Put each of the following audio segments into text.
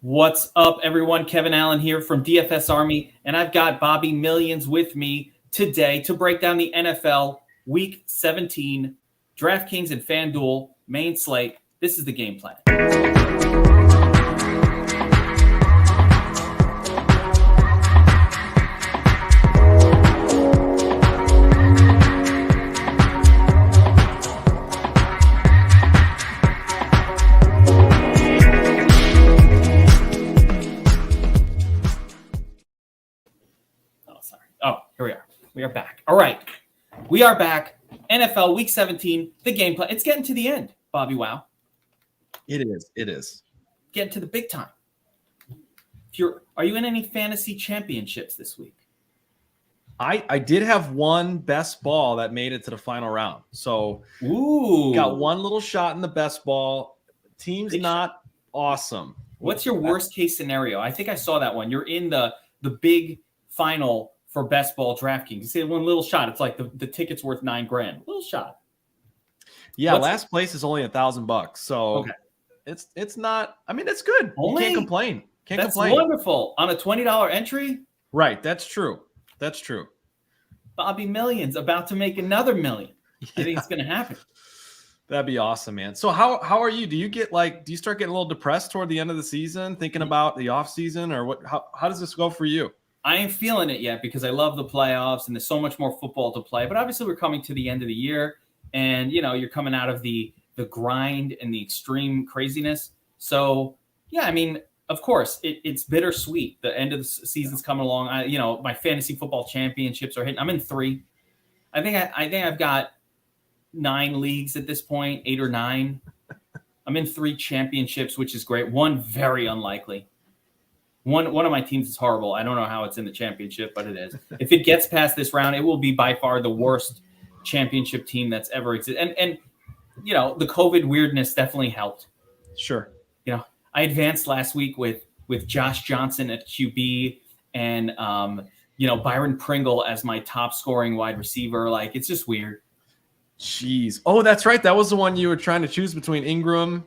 What's up, everyone? Kevin Allen here from DFS Army, and I've got Bobby Millions with me today to break down the NFL Week 17 DraftKings and FanDuel main slate. This is the game plan. Here we are. We are back. All right. We are back. NFL Week 17, the game plan. It's getting to the end, Bobby Wow. It is. It is. Getting to the big time. Are you in any fantasy championships this week? I did have one best ball that made it to the final round. So got one little shot in the best ball. Team's not awesome. What's your worst case scenario? I think I saw that one. You're in the big final for best ball DraftKings. You say one little shot. It's like the ticket's worth $9,000. Little shot. Yeah, last place is only $1,000. So it's not. I mean, it's good. You can't complain. That's wonderful on a $20 entry. Right. That's true. That's true. Bobby Millions about to make another million. I think it's going to happen. That'd be awesome, man. So how are you? Do you start getting a little depressed toward the end of the season, thinking about the off season, or what? How does this go for you? I ain't feeling it yet because I love the playoffs and there's so much more football to play. But obviously we're coming to the end of the year and, you're coming out of the grind and the extreme craziness. So, yeah, I mean, of course, it's bittersweet. The end of the season's coming along. My fantasy football championships are hitting. I'm in 3. I think I've got 9 leagues at this point, 8 or 9. I'm in 3 championships, which is great. One very unlikely. One of my teams is horrible. I don't know how it's in the championship, but it is. If it gets past this round, it will be by far the worst championship team that's ever existed. And the COVID weirdness definitely helped. Sure. I advanced last week with Josh Johnson at QB and Byron Pringle as my top scoring wide receiver. Like, it's just weird. Jeez. Oh, that's right. That was the one you were trying to choose between Ingram.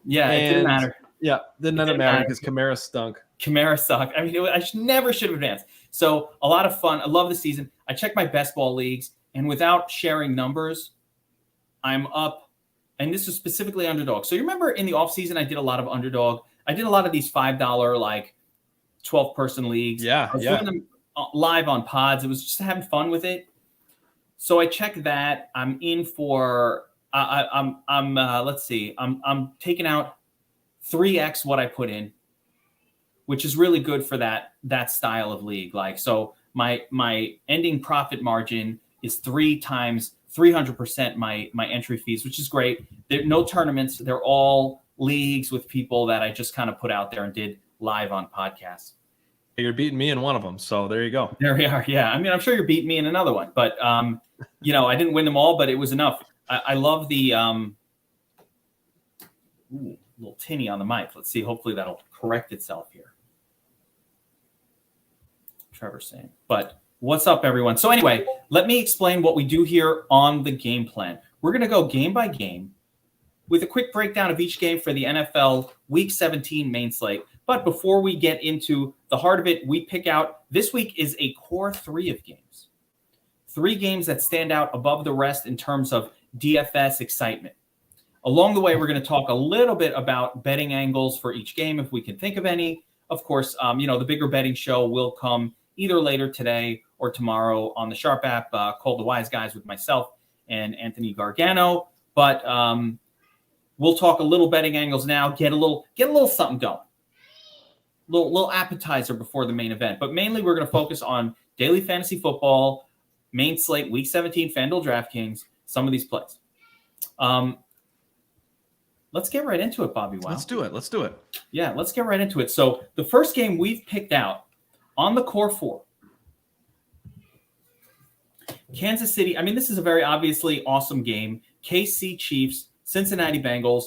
Yeah, it didn't matter. Yeah, didn't matter because Kamara stunk. Kamara sucked. I mean, I never should have advanced. So a lot of fun. I love the season. I checked my best ball leagues, and without sharing numbers, I'm up. And this is specifically underdog. So you remember in the offseason, I did a lot of underdog. I did a lot of these $5 like 12-person leagues. Yeah, I was doing them live on pods. It was just having fun with it. So I checked that. I'm in for. Let's see. I'm taking out 3x what I put in, which is really good for that style of league. Like, so my ending profit margin is 3 times 300% my entry fees, which is great. There are no tournaments. They're all leagues with people that I just kind of put out there and did live on podcasts. You're beating me in one of them. So there you go. There we are. Yeah. I mean, I'm sure you're beating me in another one, but I didn't win them all, but it was enough. I love the, little tinny on the mic. Let's see. Hopefully that'll correct itself here. Trevor's saying, but what's up, everyone? So anyway, let me explain what we do here on the game plan. We're going to go game by game with a quick breakdown of each game for the NFL Week 17 main slate. But before we get into the heart of it, we pick out this week is a core 3 of games. 3 games that stand out above the rest in terms of DFS excitement. Along the way, we're going to talk a little bit about betting angles for each game, if we can think of any. Of course, the bigger betting show will come either later today or tomorrow on the Sharp app, called The Wise Guys with myself and Anthony Gargano. But we'll talk a little betting angles now, get a little something going. Little appetizer before the main event. But mainly we're going to focus on daily fantasy football, main slate, Week 17, FanDuel, DraftKings, some of these plays. Let's get right into it, Bobby. Wow. Let's do it. Yeah, let's get right into it. So the first game we've picked out on the core 4, Kansas City. I mean, this is a very obviously awesome game. KC Chiefs, Cincinnati Bengals,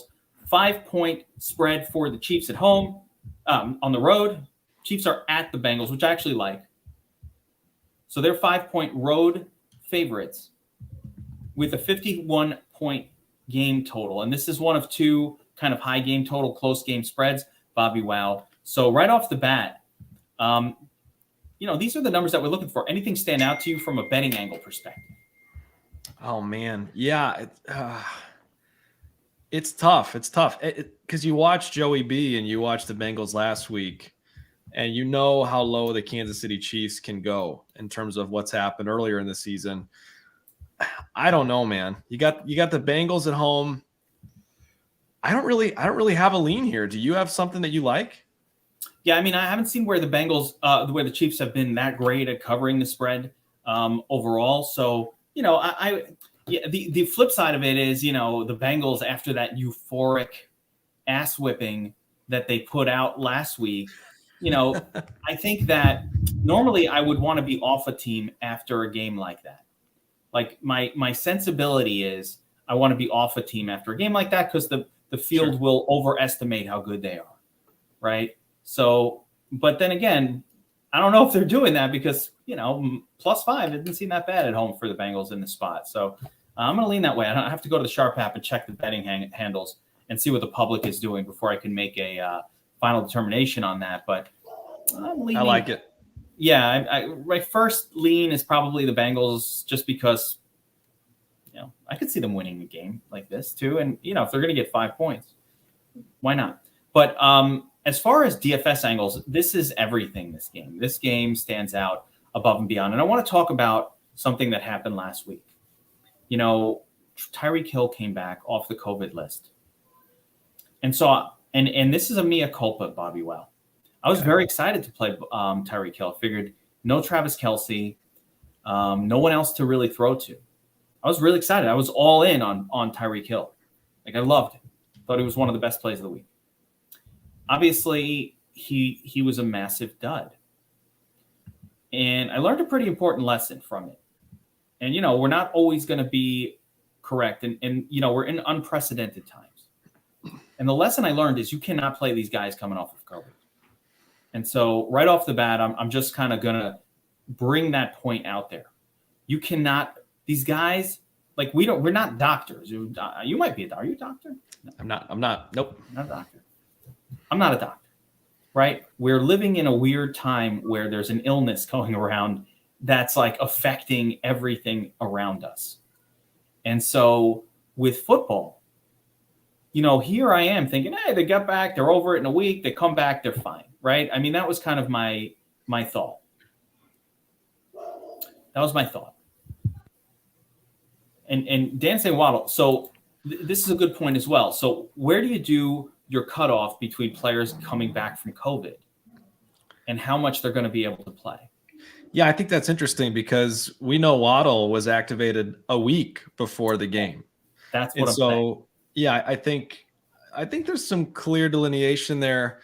5-point spread for the Chiefs at home. On the road, Chiefs are at the Bengals, which I actually like. So they're 5-point road favorites with a 51-point game total. And this is one of 2 kind of high game total, close game spreads, Bobby Wow. So right off the bat, these are the numbers that we're looking for. Anything stand out to you from a betting angle perspective? Oh man, yeah, it's tough. It's tough because you watch Joey B and you watch the Bengals last week, and you know how low the Kansas City Chiefs can go in terms of what's happened earlier in the season. I don't know, man. You got the Bengals at home. I don't really have a lean here. Do you have something that you like? Yeah, I mean, I haven't seen where the Bengals, where the Chiefs have been that great at covering the spread overall. So, the flip side of it is, the Bengals, after that euphoric ass whipping that they put out last week, I think that normally I would want to be off a team after a game like that. Like my sensibility is I want to be off a team after a game like that because the field will overestimate how good they are, right? So, but then again, I don't know if they're doing that because, +5, it didn't seem that bad at home for the Bengals in this spot. So I'm going to lean that way. I don't have to go to the Sharp app and check the betting handles and see what the public is doing before I can make a final determination on that. But I'm leaning. I like it. Yeah, my first lean is probably the Bengals just because, I could see them winning a game like this too. And, if they're going to get 5 points, why not? But as far as DFS angles, this is everything this game. This game stands out above and beyond. And I want to talk about something that happened last week. Tyreek Hill came back off the COVID list. And so, and this is a mea culpa, Bobby Well. I was very excited to play Tyreek Hill. I figured no Travis Kelce, no one else to really throw to. I was really excited. I was all in on Tyreek Hill. Like, I loved him. Thought he was one of the best plays of the week. Obviously, he was a massive dud. And I learned a pretty important lesson from it. And, we're not always going to be correct. And we're in unprecedented times. And the lesson I learned is you cannot play these guys coming off of COVID. And so right off the bat, I'm just kind of going to bring that point out there. You cannot, these guys, like we're not doctors. You might be a doctor. Are you a doctor? No. I'm not. Nope. I'm not a doctor. I'm not a doctor, right? We're living in a weird time where there's an illness going around that's like affecting everything around us. And so with football, here I am thinking, hey, they got back, they're over it in a week, they come back, they're fine, right? I mean, that was kind of my thought. That was my thought. And Dan saying Waddle, so this is a good point as well. So where do you do your cutoff between players coming back from COVID and how much they're going to be able to play? Yeah, I think that's interesting because we know Waddle was activated a week before the game. That's what I'm saying. Yeah, I think there's some clear delineation there.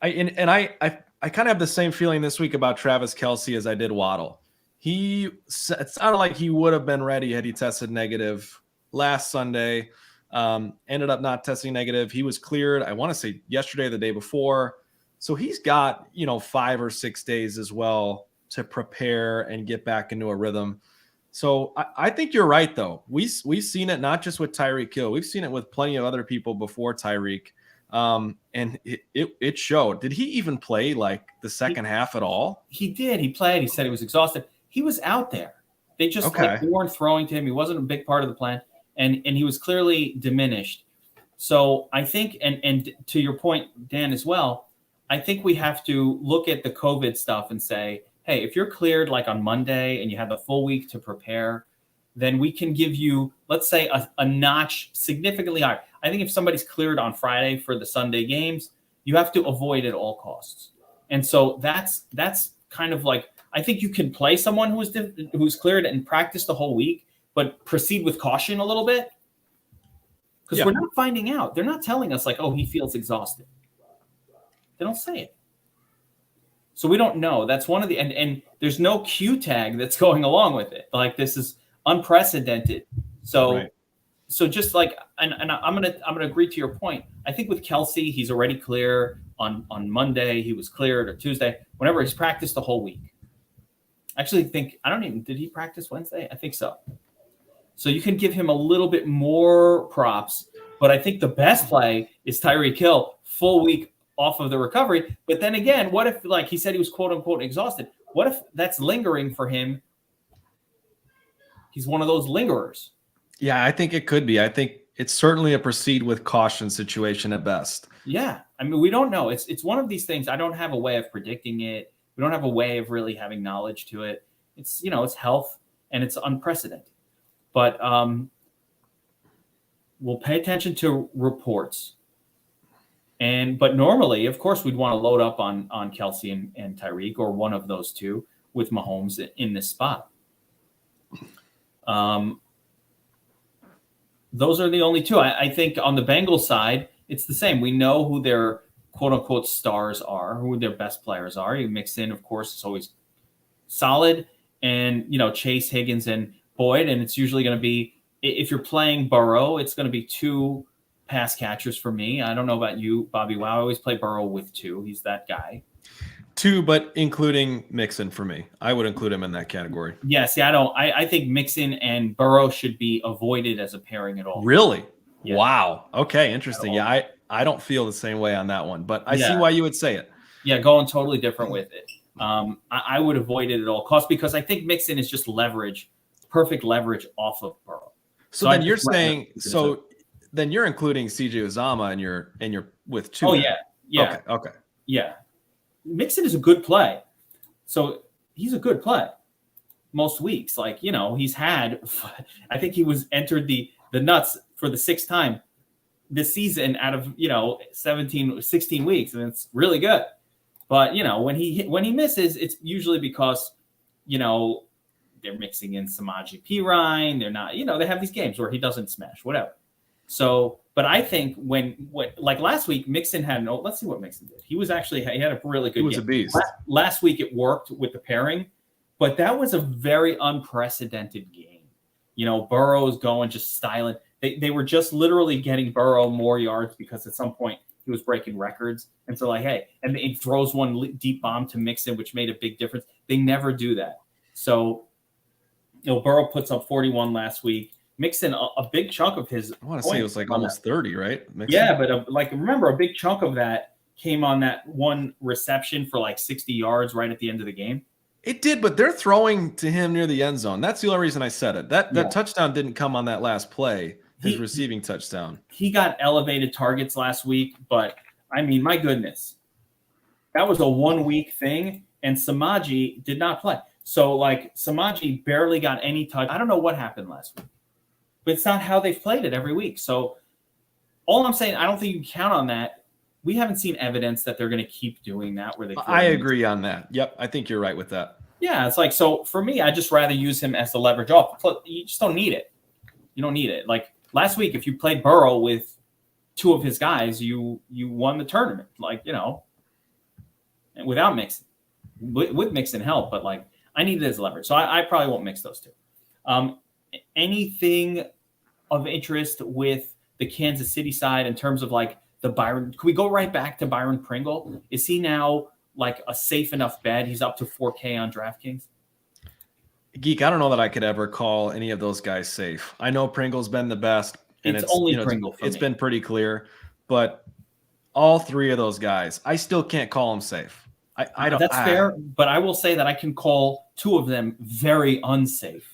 I kind of have the same feeling this week about Travis Kelce as I did Waddle. It sounded like he would have been ready had he tested negative last Sunday. Ended up not testing negative. He was cleared, I want to say yesterday or the day before. So he's got, 5 or 6 days as well to prepare and get back into a rhythm. So I think you're right, though. We've seen it not just with Tyreek Hill. We've seen it with plenty of other people before Tyreek. And it showed. Did he even play like the second half at all? He did. He played. He said he was exhausted. He was out there. They just weren't throwing to him. He wasn't a big part of the plan. And he was clearly diminished. So I think, and to your point, Dan, as well, I think we have to look at the COVID stuff and say, hey, if you're cleared like on Monday and you have the full week to prepare, then we can give you, let's say, a notch significantly higher. I think if somebody's cleared on Friday for the Sunday games, you have to avoid at all costs. And so that's kind of like, I think you can play someone who's cleared and practice the whole week, but proceed with caution a little bit. Because we're not finding out. They're not telling us like, oh, he feels exhausted. They don't say it. So we don't know. That's one of the, and there's no Q tag that's going along with it. Like, this is unprecedented. So, So just like, and I'm gonna agree to your point. I think with Kelce, he's already clear on Monday. He was cleared, or Tuesday, whenever he's practiced the whole week. Actually, did he practice Wednesday? I think so. So you can give him a little bit more props, but I think the best play is Tyreek Hill, full week off of the recovery. But then again, what if, like he said, he was quote unquote exhausted? What if that's lingering for him? He's one of those lingerers. Yeah, I think it could be. I think it's certainly a proceed with caution situation at best. Yeah. I mean, we don't know. It's one of these things. I don't have a way of predicting it. We don't have a way of really having knowledge to it. It's, it's health and it's unprecedented. But we'll pay attention to reports. But normally, of course, we'd want to load up on Kelsey and Tyreek, or one of those two, with Mahomes in this spot. Those are the only two. I think on the Bengals side, it's the same. We know who their quote-unquote stars are, who their best players are. You mix in, of course, it's always solid. And, Chase, Higgins, and Boyd. And it's usually going to be, if you're playing Burrow, it's going to be two pass catchers for me. I don't know about you, Bobby. Wow, I always play Burrow with two. He's that guy. Two, but including Mixon for me. I would include him in that category. Yeah, see, I think Mixon and Burrow should be avoided as a pairing at all. Really? Yeah. Wow. Okay, interesting. Yeah, I don't feel the same way on that one, but I see why you would say it. Yeah, going totally different with it. I would avoid it at all costs because I think Mixon is just leverage, perfect leverage off of Burrow. So then you're saying, then you're including CJ Uzomah and you're with two. Oh, yeah. Okay. Yeah. Mixon is a good play. So he's a good play most weeks. Like, he's had, I think he was entered the nuts for the sixth time this season out of, 16 weeks. And it's really good. But, when he misses, it's usually because, they're mixing in Samaje Perine. They're not, they have these games where he doesn't smash, whatever. So, but I think when like last week, Mixon had let's see what Mixon did. He had a really good game. He was a beast. Last week it worked with the pairing, but that was a very unprecedented game. Burrow's going, just styling. They were just literally getting Burrow more yards because at some point he was breaking records. And so hey, and he throws one deep bomb to Mixon, which made a big difference. They never do that. So, Burrow puts up 41 last week. Mixon, a big chunk of his. I want to say it was like almost 30, right? Mixon. Yeah, but remember, a big chunk of that came on that one reception for like 60 yards right at the end of the game. It did, but they're throwing to him near the end zone. That's the only reason I said it. That touchdown didn't come on that last play, his receiving touchdown. He got elevated targets last week, but I mean, my goodness. That was a 1 week thing, and Samaje did not play. So, Samaje barely got any touch. I don't know what happened last week. But it's not how they've played it every week. So all I'm saying, I don't think you can count on that. We haven't seen evidence that they're going to keep doing that. I agree on that. Yep, I think you're right with that. Yeah, it's so for me, I just rather use him as the leverage off. You just don't need it. You don't need it. Like last week, if you played Burrow with two of his guys, you won the tournament. And without Mixon. With Mixon help, but I need it as leverage. So I probably won't mix those two. Anything of interest with the Kansas City side in terms of the Byron? Can we go right back to Byron Pringle? Is he now a safe enough bet? He's up to 4K on DraftKings. Geek, I don't know that I could ever call any of those guys safe. I know Pringle's been the best. And it's only Pringle for me. It's been pretty clear. But all three of those guys, I still can't call them safe. I don't. That's fair. But I will say that I can call two of them very unsafe.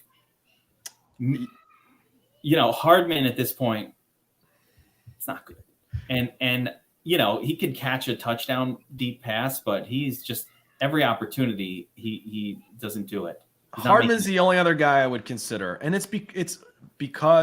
Hardman at this point, it's not good. And he could catch a touchdown deep pass, but he's just every opportunity he doesn't do it. Hardman's the only other guy I would consider. And it's because,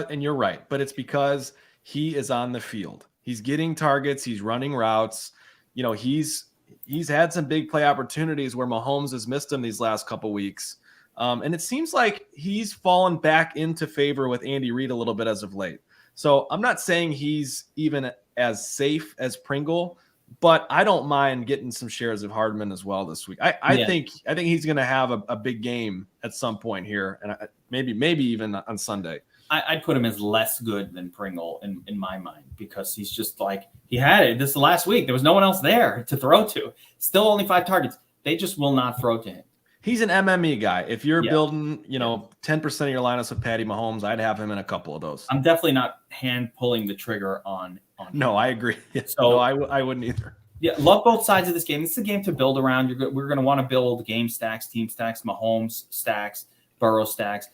and you're right, but it's because he is on the field. He's getting targets, he's running routes. He's had some big play opportunities where Mahomes has missed him these last couple weeks. And it seems like he's fallen back into favor with Andy Reid a little bit as of late. So I'm not saying he's even as safe as Pringle, but I don't mind getting some shares of Hardman as well this week. I think he's going to have a big game at some point here, and maybe even on Sunday. I'd put him as less good than Pringle in my mind because he's just he had it this last week. There was no one else there to throw to. Still only 5 targets. They just will not throw to him. He's an MME guy. If you're building, 10% of your lineups with Patty Mahomes, I'd have him in a couple of those. I'm definitely not hand pulling the trigger on. No, I agree. So no, I wouldn't either. Yeah, love both sides of this game. This is a game to build around. We're going to want to build game stacks, team stacks, Mahomes stacks, Burrow stacks.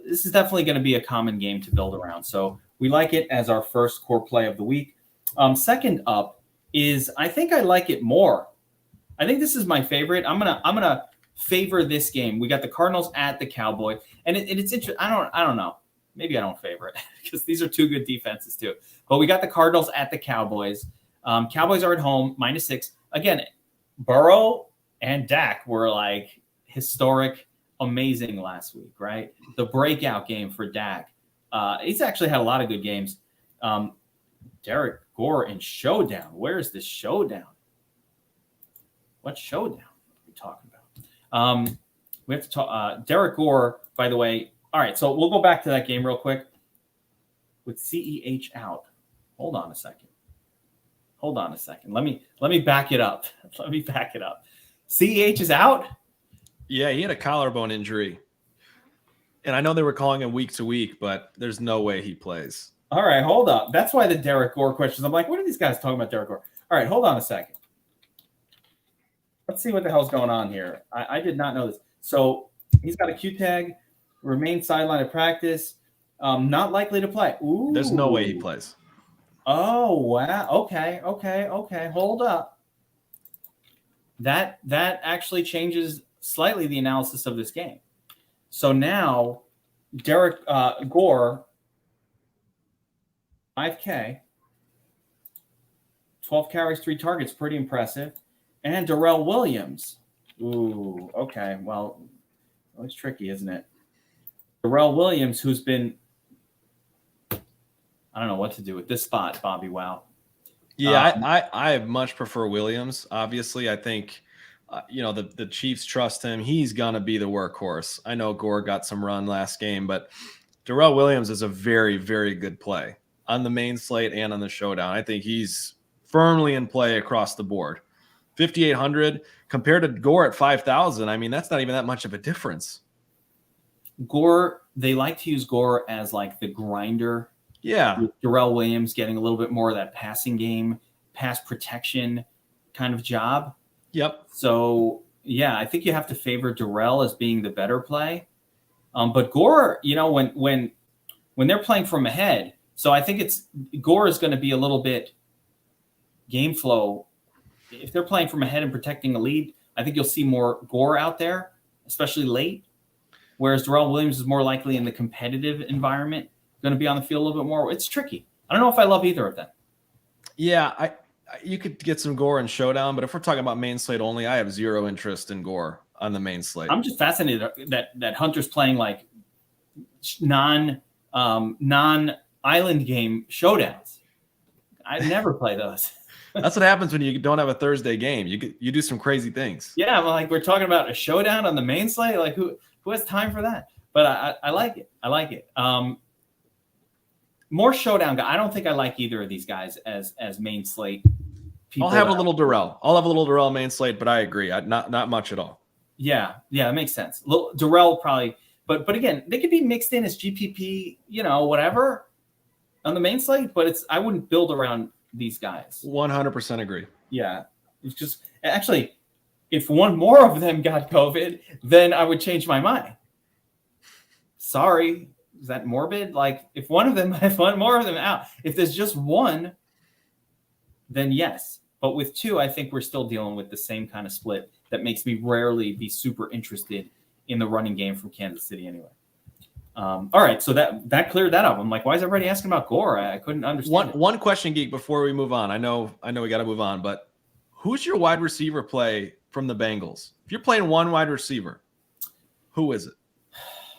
This is definitely going to be a common game to build around. So we like it as our first core play of the week. Second up is I think I like it more. I think this is my favorite. I'm gonna favor this game. We got the Cardinals at the Cowboys, and it's interesting. I don't know. Maybe I don't favor it because these are two good defenses too. But we got the Cardinals at the Cowboys. Cowboys are at home, -6. Again, Burrow and Dak were like historic, amazing last week, right? The breakout game for Dak. He's actually had a lot of good games. Derek Gore in Showdown. Where's the Showdown? What Showdown are we talking about? We have to talk. Derek Gore, by the way. All right, so we'll go back to that game real quick. With CEH out. Hold on a second. Let me back it up. CEH is out? Yeah, he had a collarbone injury. And I know they were calling him week to week, but there's no way he plays. All right, hold up. That's why the Derek Gore questions. I'm like, what are these guys talking about Derek Gore? All right, hold on a second. Let's see what the hell's going on here. I did not know this. So he's got a Q tag, remains sidelined at practice, not likely to play. Ooh. There's no way he plays. Oh, wow. Okay. Hold up. That actually changes slightly the analysis of this game. So now Derek Gore, 5K, 12 carries, 3 targets, pretty impressive. And Darrell Williams. Ooh, okay. Well, it's tricky, isn't it? Darrell Williams, who's been, I don't know what to do with this spot, Bobby. Wow. Yeah, I much prefer Williams. Obviously, I think, the Chiefs trust him. He's going to be the workhorse. I know Gore got some run last game, but Darrell Williams is a very, very good play on the main slate and on the showdown. I think he's firmly in play across the board. 5,800 compared to Gore at 5,000. I mean, that's not even that much of a difference. Gore, they like to use Gore as like the grinder. Yeah. With Darrell Williams getting a little bit more of that passing game, pass protection kind of job. Yep. So, yeah, I think you have to favor Darrell as being the better play. But Gore, when they're playing from ahead, so I think Gore is going to be a little bit game flow. If they're playing from ahead and protecting a lead, I think you'll see more Gore out there, especially late. Whereas Darrell Williams is more likely in the competitive environment, going to be on the field a little bit more. It's tricky. I don't know if I love either of them. Yeah, you could get some Gore in showdown, but if we're talking about main slate only, I have zero interest in Gore on the main slate. I'm just fascinated that Hunter's playing like non-island game showdowns. I never play those. That's what happens when you don't have a Thursday game. You do some crazy things. Yeah, like we're talking about a showdown on the main slate. Like who has time for that? But I like it. More showdown guy. I don't think I like either of these guys as main slate people. I'll have a little Darrell main slate, but I agree. Not much at all. Yeah, it makes sense. Darrell probably, but again, they could be mixed in as GPP, whatever on the main slate. But I wouldn't build around these guys. 100% agree. Yeah, it's just actually, if one more of them got COVID, then I would change my mind. Sorry, is that morbid? Like if one more of them out, if there's just one, then yes. But with two, I think we're still dealing with the same kind of split that makes me rarely be super interested in the running game from Kansas City anyway. All right, so that cleared that up. I'm like, why is everybody asking about Gore? I couldn't understand. One question, Geek, before we move on. I know we got to move on, but who's your wide receiver play from the Bengals? If you're playing one wide receiver, who is it?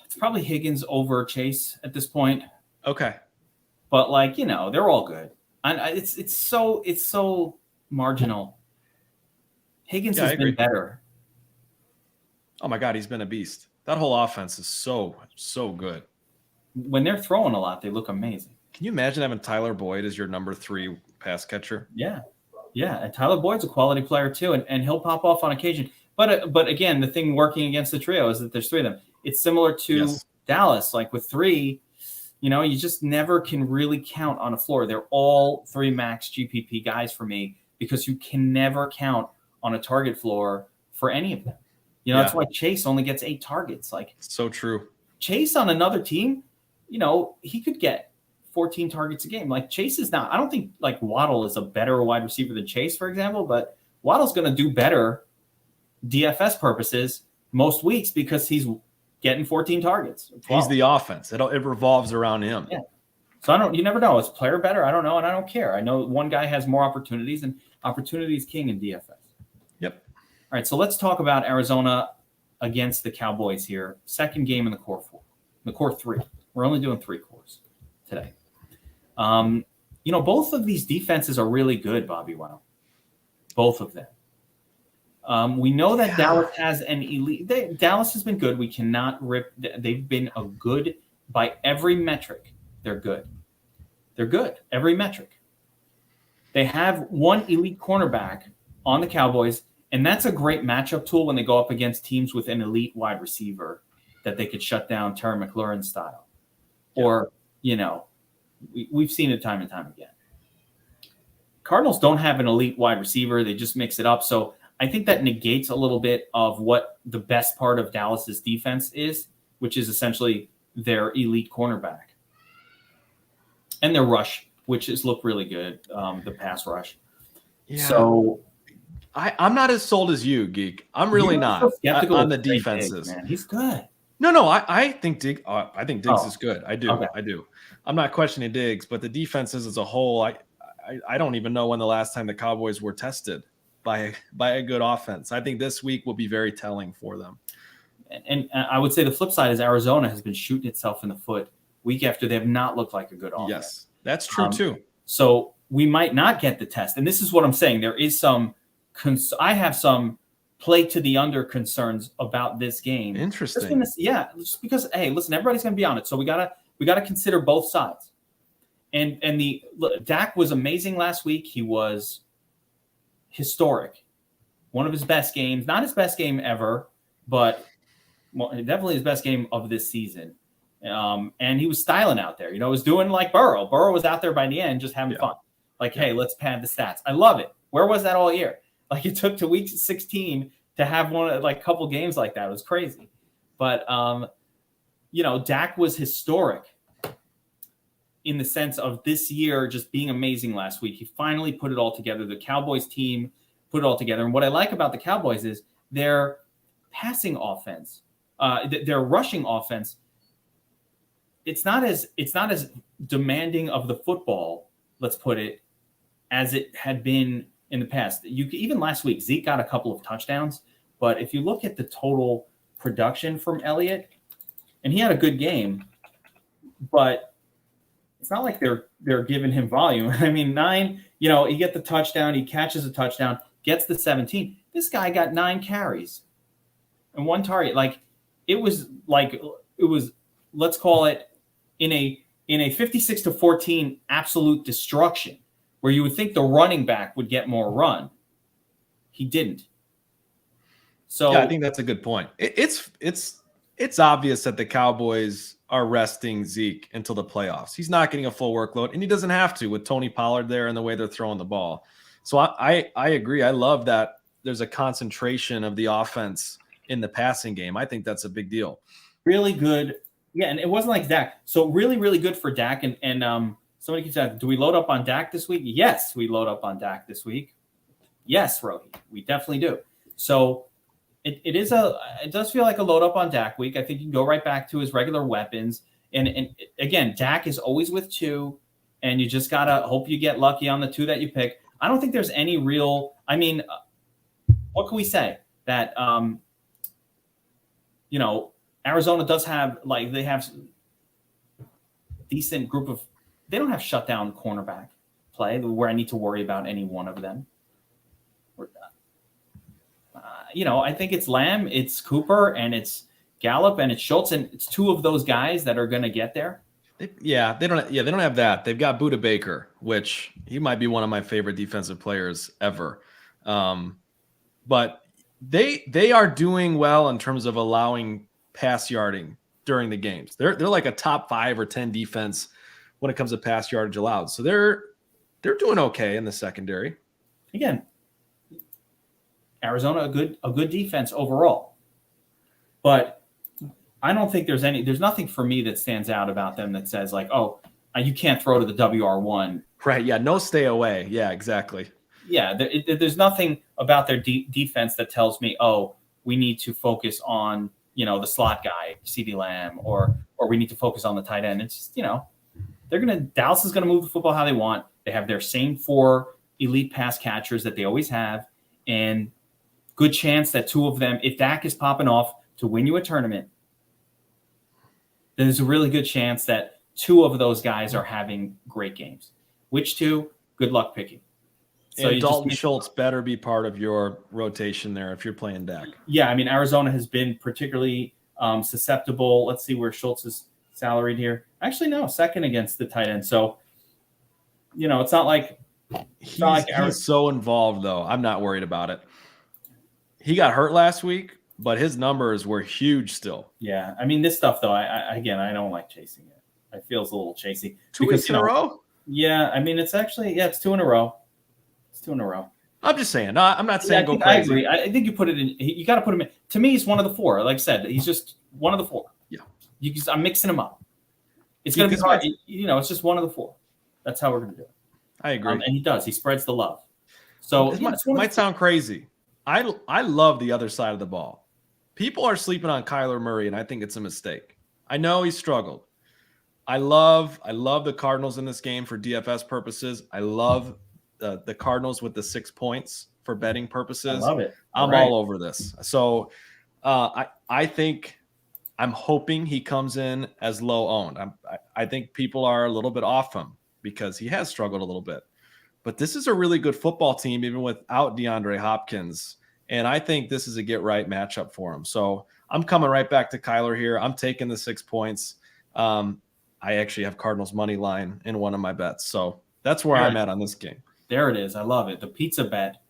It's probably Higgins over Chase at this point. Okay, but they're all good, and it's so marginal. Higgins has been better. Oh my God, he's been a beast. That whole offense is so good. When they're throwing a lot, they look amazing. Can you imagine having Tyler Boyd as your number 3 pass catcher? Yeah. And Tyler Boyd's a quality player too, and he'll pop off on occasion. But again, the thing working against the trio is that there's 3 of them. It's similar to Dallas. Like with 3, you just never can really count on a floor. They're all 3 max GPP guys for me because you can never count on a target floor for any of them. That's why Chase only gets 8 targets. Like, so true. Chase on another team, he could get 14 targets a game. Like, Chase is not, I don't think like Waddle is a better wide receiver than Chase, for example, but Waddle's going to do better DFS purposes most weeks because he's getting 14 targets. He's the offense. It revolves around him. Yeah. So you never know. Is player better? I don't know. And I don't care. I know one guy has more opportunities, and opportunity is king in DFS. Yep. All right. So let's talk about Arizona against the Cowboys here. Second game in the core 3. We're only doing 3 cores today. Both of these defenses are really good, Bobby. Wow. Both of them. We know that Dallas has an elite. Dallas has been good. We cannot rip. They've been a good by every metric. They're good. They're good. Every metric. They have one elite cornerback on the Cowboys, and that's a great matchup tool when they go up against teams with an elite wide receiver that they could shut down Terry McLaurin style. Or, we've seen it time and time again. Cardinals don't have an elite wide receiver. They just mix it up. So I think that negates a little bit of what the best part of Dallas's defense is, which is essentially their elite cornerback. And their rush, which has looked really good, the pass rush. Yeah. So I'm not as sold as you, Geek. I'm really not on the defenses. Man. He's good. No. I think Diggs is good. I do. Okay. I do. I'm not questioning Diggs, but the defenses as a whole, I don't even know when the last time the Cowboys were tested by a good offense. I think this week will be very telling for them. And I would say the flip side is Arizona has been shooting itself in the foot week after. They have not looked like a good offense. Yes, that's true too. So we might not get the test. And this is what I'm saying. There is I have some play to the under concerns about this game. Interesting. Just because, hey, listen, everybody's going to be on it. So we gotta consider both sides. And Dak was amazing last week. He was historic. One of his best games, not his best game ever, but definitely his best game of this season. And he was styling out there, was doing like Burrow. Burrow was out there by the end, just having fun. Like, hey, let's pad the stats. I love it. Where was that all year? Like, it took to week 16 to have a couple games like that. It was crazy. But, Dak was historic in the sense of this year just being amazing last week. He finally put it all together. The Cowboys team put it all together. And what I like about the Cowboys is their passing offense, their rushing offense. It's not as demanding of the football, let's put it, as it had been in the past. Even last week, Zeke got a couple of touchdowns, but if you look at the total production from Elliott, and he had a good game, but it's not like they're giving him volume. I mean, 9, he gets the touchdown, he catches a touchdown, gets the 17. This guy got 9 carries and 1 target. It was, let's call it in a 56-14 absolute destruction where you would think the running back would get more run. He didn't. So I think that's a good point. It's obvious that the Cowboys are resting Zeke until the playoffs. He's not getting a full workload, and he doesn't have to with Tony Pollard there and the way they're throwing the ball. So I agree. I love that there's a concentration of the offense in the passing game. I think that's a big deal. Really good. Yeah, and it wasn't like Dak. So really, really good for Dak. And somebody keeps asking, do we load up on Dak this week? Yes, we load up on Dak this week. Yes, Rohi, we definitely do. So it does feel like a load up on Dak week. I think you can go right back to his regular weapons. And again, Dak is always with 2, and you just got to hope you get lucky on the 2 that you pick. I don't think there's any real – what can we say? That, Arizona does have they have decent group of – they don't have shutdown cornerback play where I need to worry about any one of them. I think it's Lamb, it's Cooper, and it's Gallup, and it's Schultz, and it's 2 of those guys that are going to get there. They don't have that. They've got Budda Baker, which he might be one of my favorite defensive players ever. But they are doing well in terms of allowing pass yarding during the games. They're like a top 5 or 10 defense when it comes to pass yardage allowed. So they're doing okay in the secondary. Again, Arizona, a good defense overall. But I don't think there's nothing for me that stands out about them that says like, oh, you can't throw to the WR1. Right. Yeah. No stay away. Yeah, exactly. Yeah. There's nothing about their defense that tells me, oh, we need to focus on, the slot guy, CeeDee Lamb, or we need to focus on the tight end. It's just, Dallas is going to move the football how they want. They have their same 4 elite pass catchers that they always have. And good chance that 2 of them, if Dak is popping off to win you a tournament, then there's a really good chance that 2 of those guys are having great games. Which 2? Good luck picking. So and Dalton Schultz better be part of your rotation there if you're playing Dak. Yeah, I mean, Arizona has been particularly susceptible. Let's see where Schultz is salaried here. Actually, no, second against the tight end. So, it's not like he's so involved, though. I'm not worried about it. He got hurt last week, but his numbers were huge still. Yeah, I mean, this stuff, though, I don't like chasing it. It feels a little chasey. 2 weeks in a row? Yeah, I mean, it's 2 in a row. It's 2 in a row. I'm just saying. No, I'm not saying go crazy. I agree. I think you put it in. You got to put him in. To me, he's one of the 4. Like I said, he's just one of the 4. Yeah. I'm mixing him up. It's going to be hard. It's just one of the 4. That's how we're going to do it. I agree. And he does. He spreads the love. So it might sound crazy. I love the other side of the ball. People are sleeping on Kyler Murray, and I think it's a mistake. I know he struggled. I love the Cardinals in this game for DFS purposes. I love the Cardinals with the 6 points for betting purposes. I love it. I'm all over this. So I think I'm hoping he comes in as low owned. I think people are a little bit off him because he has struggled a little bit. But this is a really good football team, even without DeAndre Hopkins. And I think this is a get-right matchup for him. So I'm coming right back to Kyler here. I'm taking the 6 points. I actually have Cardinals money line in one of my bets. So that's where I'm at on this game. There it is. I love it. The pizza bet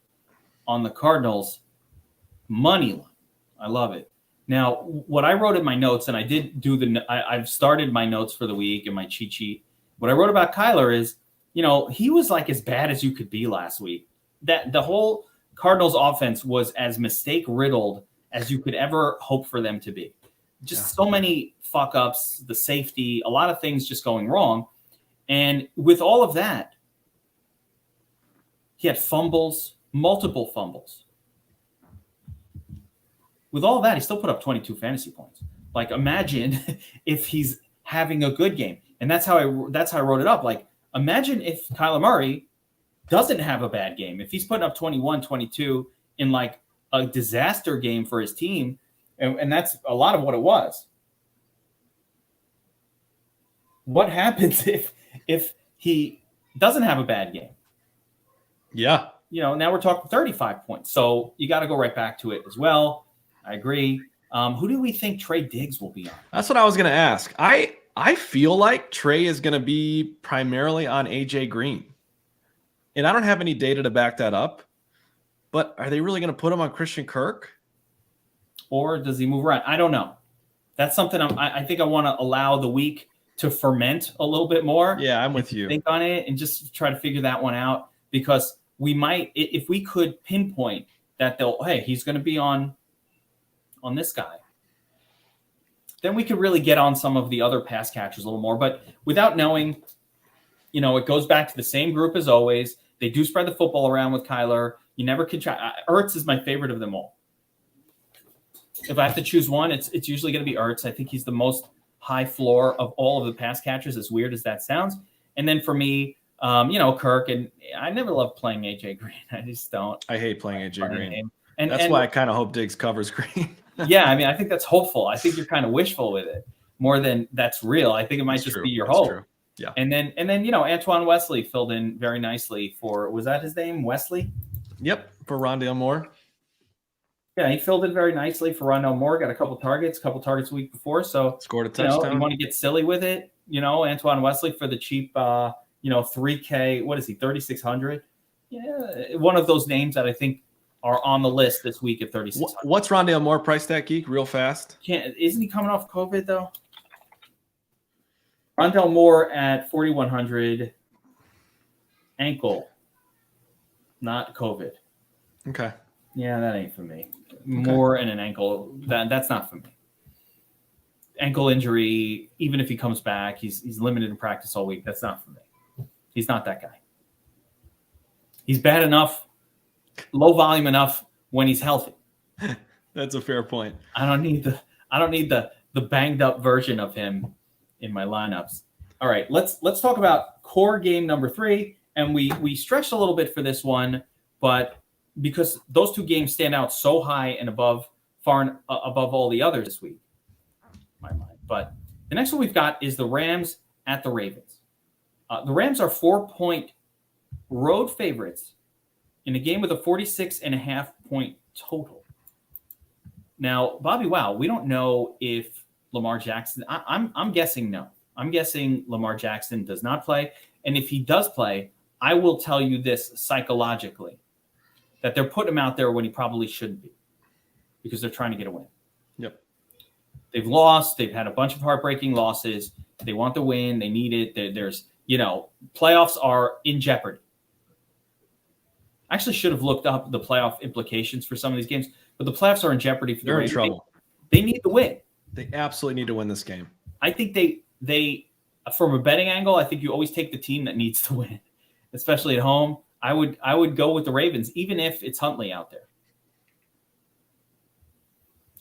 on the Cardinals money line. I love it. Now, what I wrote in my notes, and I did do I've started my notes for the week and my cheat sheet. What I wrote about Kyler is, he was like as bad as you could be last week. That the whole Cardinals offense was as mistake riddled as you could ever hope for them to be. Just so many fuck ups, the safety, a lot of things just going wrong. And with all of that, he had fumbles, multiple fumbles. With all of that, he still put up 22 fantasy points. Like, imagine if he's having a good game. And that's how I wrote it up. Like, imagine if Kyler Murray doesn't have a bad game. If he's putting up 21, 22 in like a disaster game for his team, and that's a lot of what it was. What happens if he doesn't have a bad game? Yeah. Now we're talking 35 points. So you got to go right back to it as well. I agree. Who do we think Trey Diggs will be on? That's what I was going to ask. I feel like Trey is going to be primarily on AJ Green. And I don't have any data to back that up. But are they really going to put him on Christian Kirk? Or does he move around? I don't know. That's something I think I want to allow the week to ferment a little bit more. Yeah, I'm with you. Think on it and just try to figure that one out, because we might, if we could pinpoint that he's going to be on this guy, then we could really get on some of the other pass catchers a little more. But without knowing, it goes back to the same group as always. They do spread the football around with Kyler. You never can try. Ertz is my favorite of them all. If I have to choose one, it's usually going to be Ertz. I think he's the most high floor of all of the pass catchers, as weird as that sounds. And then for me, Kirk, and I never loved playing AJ Green. I just don't. I hate playing AJ Green. And that's why I kind of hope Diggs covers Green. Yeah, I mean, I think that's hopeful. I think you're kind of wishful with it more than that's real. I think it might be your hope. True. Yeah. And then Antoine Wesley filled in very nicely for, was that his name, Wesley? Yep, for Rondale Moore. Yeah, he filled in very nicely for Rondale Moore. Got a couple targets a week before. So scored a touchdown. You want to get silly with it, Antoine Wesley for the cheap, $3K. What is he, 3,600? Yeah, one of those names that I think are on the list this week at 3,600. What's Rondale Moore price tag, Geek? Real fast. Isn't he coming off COVID though? Rondale Moore at 4,100. Ankle. not COVID. Okay. Yeah, that ain't for me. More in an ankle. That's not for me. Ankle injury, even if he comes back, he's limited in practice all week. That's not for me. He's not that guy. He's bad enough, low volume enough when he's healthy. That's a fair point. I don't need the banged up version of him in my lineups. All right, let's talk about core game number 3. And we stretched a little bit for this one, but because those two games stand out so high and above all the others this week, in my mind. But the next one we've got is the Rams at the Ravens. The Rams are 4-point road favorites in a game with a 46.5 point total. Now, Bobby, we don't know if Lamar Jackson. I'm guessing no. I'm guessing Lamar Jackson does not play, and if he does play, I will tell you this psychologically, that they're putting him out there when he probably shouldn't be, because they're trying to get a win. Yep. They've lost. They've had a bunch of heartbreaking losses. They want the win. They need it. There's, playoffs are in jeopardy. I actually should have looked up the playoff implications for some of these games, but the playoffs are in jeopardy for the Ravens. They're in trouble. They need the win. They absolutely need to win this game. I think they from a betting angle, I think you always take the team that needs to win, especially at home. I would go with the Ravens, even if it's Huntley out there,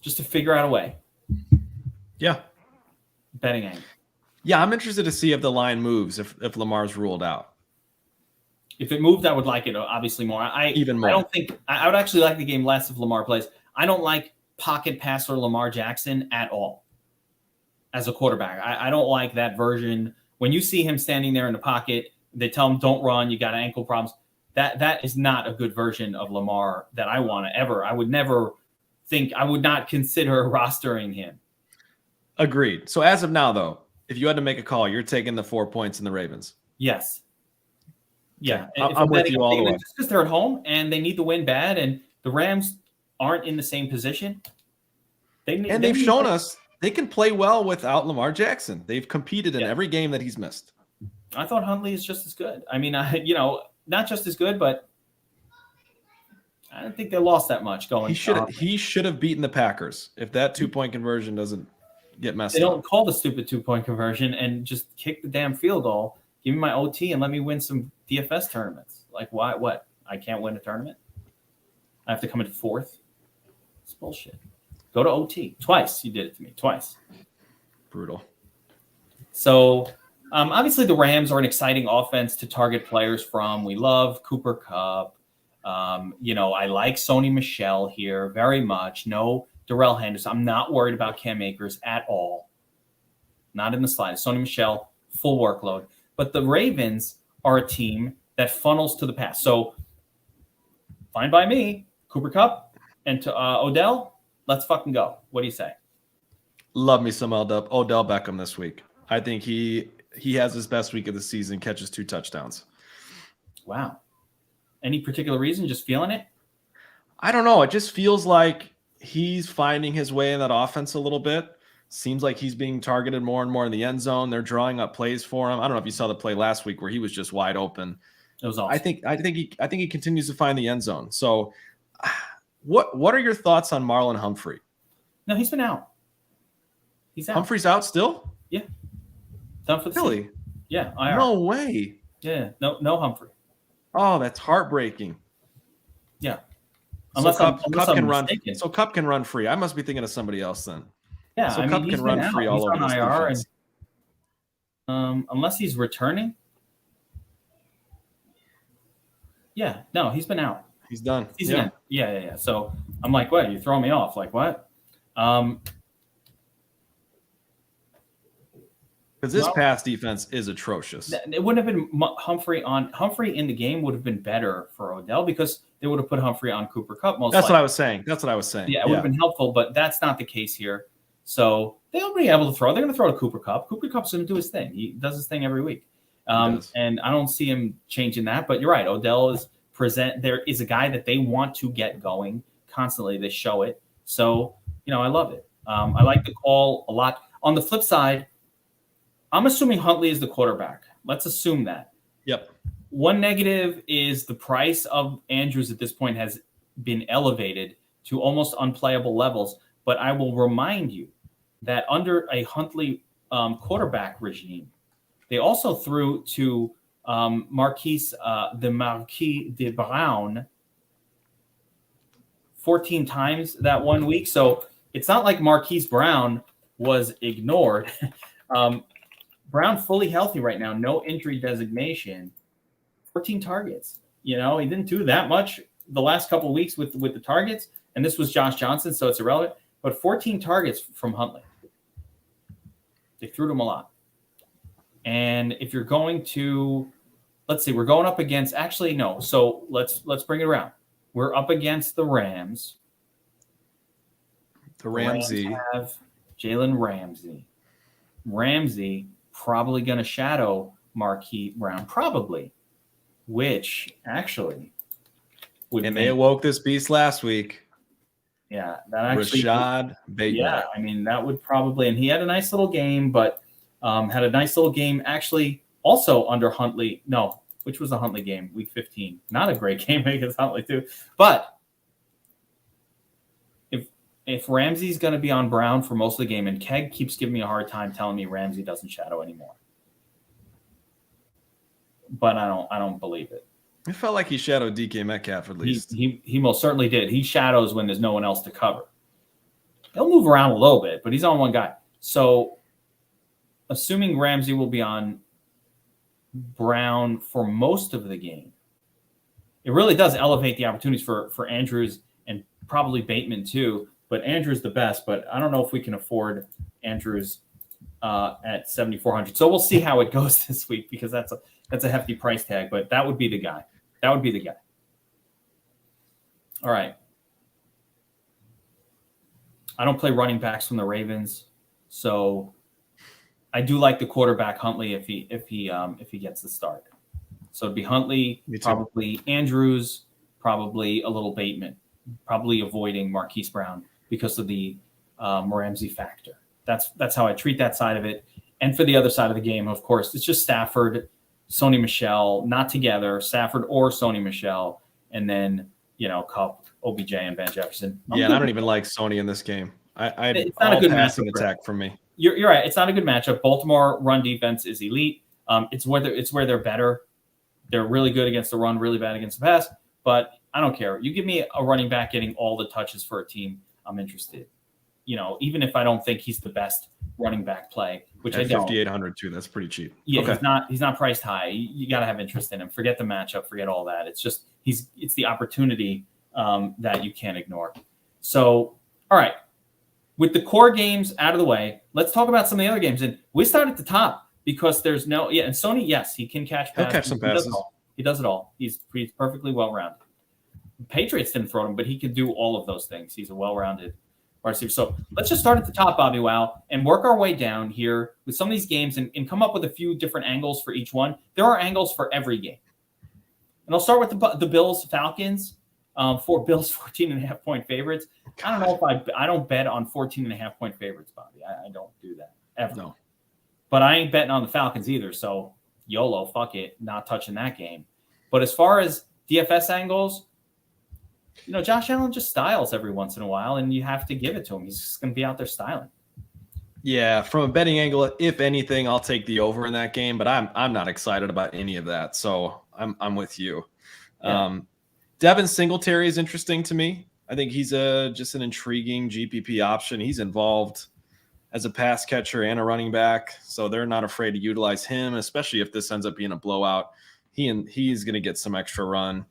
just to figure out a way. Yeah. Betting angle. Yeah, I'm interested to see if the line moves if Lamar's ruled out. If it moved, I would like it obviously more. Even more. I don't think I would actually like the game less if Lamar plays. I don't like pocket passer Lamar Jackson at all as a quarterback. I don't like that version. When you see him standing there in the pocket, they tell him don't run. You got ankle problems. That is not a good version of Lamar that I want to ever. I would not consider rostering him. Agreed. So as of now, though, if you had to make a call, you're taking the 4 points in the Ravens. Yes. Yeah. I'm with you all the way. Just because they're at home and they need to win bad, and the Rams aren't in the same position. They've shown us they can play well without Lamar Jackson. They've competed in every game that he's missed. I thought Huntley is just as good. I mean, not just as good, but I don't think they lost that much going. He should have beaten the Packers if that 2-point conversion doesn't get messed up. They don't call the stupid 2-point conversion and just kick the damn field goal. Give me my OT and let me win some DFS tournaments. Like, why? What? I can't win a tournament? I have to come in 4th? It's bullshit. Go to OT. Twice you did it to me. Twice. Brutal. So, obviously the Rams are an exciting offense to target players from. We love Cooper Kupp. I like Sony Michel here very much. No Darrell Henderson. I'm not worried about Cam Akers at all. Not in the slightest. Sony Michel, full workload. But the Ravens are a team that funnels to the pass. So, fine by me. Cooper Kupp and to Odell, let's fucking go. What do you say? Love me some Odell Beckham this week. I think he has his best week of the season, catches 2 touchdowns. Wow. Any particular reason? Just feeling it? I don't know. It just feels like he's finding his way in that offense a little bit. Seems like he's being targeted more and more in the end zone. They're drawing up plays for him. I don't know if you saw the play last week where he was just wide open. It was awesome. I think he continues to find the end zone. So what are your thoughts on Marlon Humphrey? No, he's been out. He's out. Humphrey's out still? Yeah. Done for the season. Yeah. IR. No way. Yeah. No Humphrey. Oh, that's heartbreaking. Yeah. Unless Kupp can run. So Kupp can run free. I must be thinking of somebody else then. Yeah. So Kupp can run free all over this IR defense. Unless he's returning. Yeah. No, he's been out. He's done. Yeah. So I'm like, what? You're throwing me off. Like what? Because this pass defense is atrocious. It wouldn't have been Humphrey in the game would have been better for Odell because they would have put Humphrey on Cooper Kupp most That's likely. what I was saying. Yeah, it would have been helpful, but that's not the case here. So they'll be able to throw. They're going to throw to Cooper Kupp. Cooper Kupp's going to do his thing. He does his thing every week. And I don't see him changing that. But you're right. Odell is there is a guy that they want to get going constantly. They show it. So, I love it. I like the call a lot. On the flip side, I'm assuming Huntley is the quarterback. Let's assume that. Yep. One negative is the price of Andrews at this point has been elevated to almost unplayable levels. But I will remind you that under a Huntley quarterback regime, they also threw to Marquise de Brown 14 times that 1 week. So it's not like Marquise Brown was ignored. Brown fully healthy right now, no injury designation, 14 targets. He didn't do that much the last couple of weeks with the targets, and this was Josh Johnson, so it's irrelevant. But 14 targets from Huntley. They threw to him a lot. And if you're going to, let's see, we're going up against, actually, no. So let's bring it around. We're up against the Rams. The Ramsey. Rams have Jalen Ramsey. Ramsey probably going to shadow Marquise Brown, probably, which actually would. And they awoke this beast last week. Yeah, that actually. Rashad Bateman. Yeah, I mean, that would probably, and he had a nice little game, but had a nice little game actually also under Huntley. No, which was a Huntley game, week 15. Not a great game against Huntley too. But if Ramsey's going to be on Brown for most of the game, and Keg keeps giving me a hard time telling me Ramsey doesn't shadow anymore. But I don't believe it. It felt like he shadowed DK Metcalf at least. He most certainly did. He shadows when there's no one else to cover. He'll move around a little bit, but he's on one guy. So assuming Ramsey will be on Brown for most of the game, it really does elevate the opportunities for Andrews and probably Bateman too. But Andrews the best, but I don't know if we can afford Andrews at 7,400. So we'll see how it goes this week, because that's a hefty price tag, but that would be the guy. That would be the guy. All right. I don't play running backs from the Ravens, so I do like the quarterback Huntley if he gets the start. So it'd be Huntley, probably Andrews, probably a little Bateman, probably avoiding Marquise Brown because of the Ramsey factor. That's how I treat that side of it. And for the other side of the game, of course, it's just Stafford, Sony Michel, not together, Stafford or Sony Michel, and then Kupp, OBJ, and Van Jefferson. And I don't even like Sony in this game. It's not a good passing attack for me. You're right. It's not a good matchup. Baltimore run defense is elite. It's where they're better. They're really good against the run, really bad against the pass. But I don't care. You give me a running back getting all the touches for a team, I'm interested. Even if I don't think he's the best running back play, which I don't. 5,800 too. That's pretty cheap. Yeah, okay. He's not priced high. You got to have interest in him. Forget the matchup. Forget all that. It's just it's the opportunity that you can't ignore. So, all right. With the core games out of the way, let's talk about some of the other games. And we start at the top because there's no and Sony, yes, he can catch passes. He'll catch some passes. He does it all. He's perfectly well-rounded. Patriots didn't throw him, but he can do all of those things. He's a well-rounded wide receiver. So let's just start at the top, Bobby Wow, and work our way down here with some of these games and come up with a few different angles for each one. There are angles for every game. And I'll start with the Bills-Falcons. For Bills 14.5-point favorites. I don't know if I don't bet on 14.5-point favorites, Bobby. I don't do that ever. No. But I ain't betting on the Falcons either. So YOLO, fuck it, not touching that game. But as far as DFS angles, Josh Allen just styles every once in a while, and you have to give it to him. He's just going to be out there styling. Yeah, from a betting angle, if anything, I'll take the over in that game. But I'm not excited about any of that. So I'm with you. Yeah. Devin Singletary is interesting to me. I think he's just an intriguing GPP option. He's involved as a pass catcher and a running back, so they're not afraid to utilize him, especially if this ends up being a blowout. He's going to get some extra run.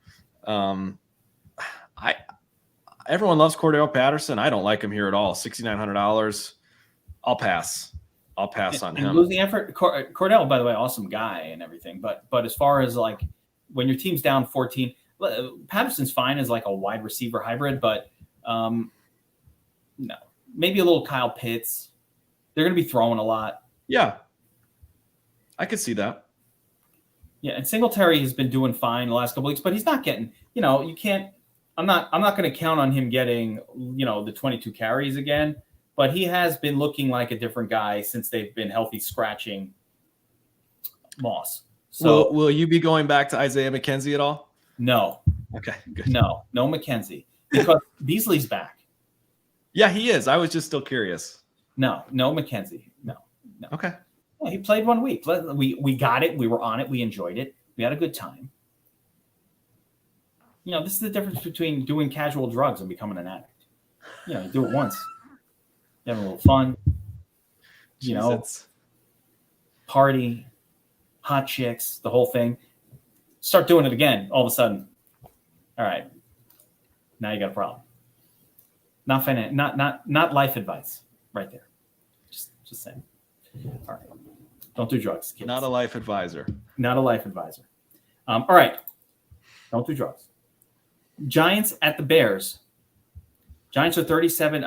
Everyone loves Cordell Patterson. I don't like him here at all. $6,900. I'll pass on him. Losing effort. Cordell, by the way, awesome guy and everything, but as far as like when your team's down 14. Patterson's fine as like a wide receiver hybrid, but no, maybe a little Kyle Pitts. They're going to be throwing a lot. Yeah, I could see that. Yeah, and Singletary has been doing fine the last couple weeks, but he's not getting. You can't. I'm not going to count on him getting the 22 carries again, but he has been looking like a different guy since they've been healthy scratching Moss. So will you be going back to Isaiah McKenzie at all? no, Okay, good. no McKenzie because Beasley's back. Yeah, he is. I was just still curious. No McKenzie. No. Okay. Yeah, he played 1 week. We got it. We were on it. We enjoyed it. We had a good time. This is the difference between doing casual drugs and becoming an addict. You do it once. You have a little fun. Party, hot chicks, the whole thing. Start doing it again. All of a sudden, all right. Now you got a problem. Not life advice, right there. Just saying. All right. Don't do drugs, kids. Not a life advisor. Not a life advisor. All right. Don't do drugs. Giants at the Bears. Giants are 37.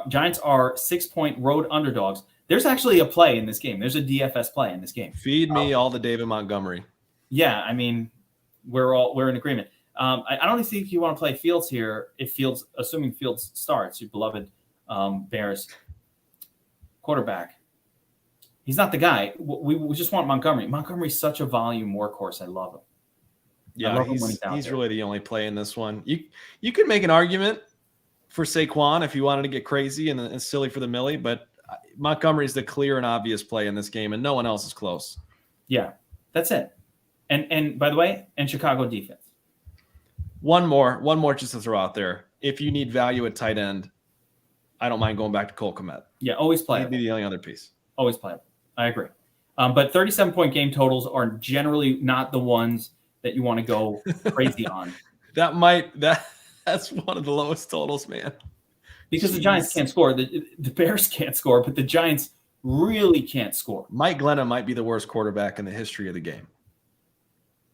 Giants are 6-point road underdogs. There's actually a play in this game. There's a DFS play in this game. Feed me all the David Montgomery. Yeah, I mean, we're in agreement. I don't think you want to play Fields here. Assuming Fields starts, your beloved Bears quarterback. He's not the guy. We just want Montgomery. Montgomery's such a volume workhorse. I love him. Yeah, he's really the only play in this one. You could make an argument for Saquon if you wanted to get crazy and silly for the Millie, but Montgomery's the clear and obvious play in this game, and no one else is close. Yeah, that's it. And by the way, Chicago defense. One more just to throw out there. If you need value at tight end, I don't mind going back to Cole Kmet. Yeah, always play. He'd be the only other piece. Always play. I agree. But 37-point game totals are generally not the ones that you want to go crazy on. That's one of the lowest totals, man. Because the Giants can't score. The Bears can't score, but the Giants really can't score. Mike Glennon might be the worst quarterback in the history of the game.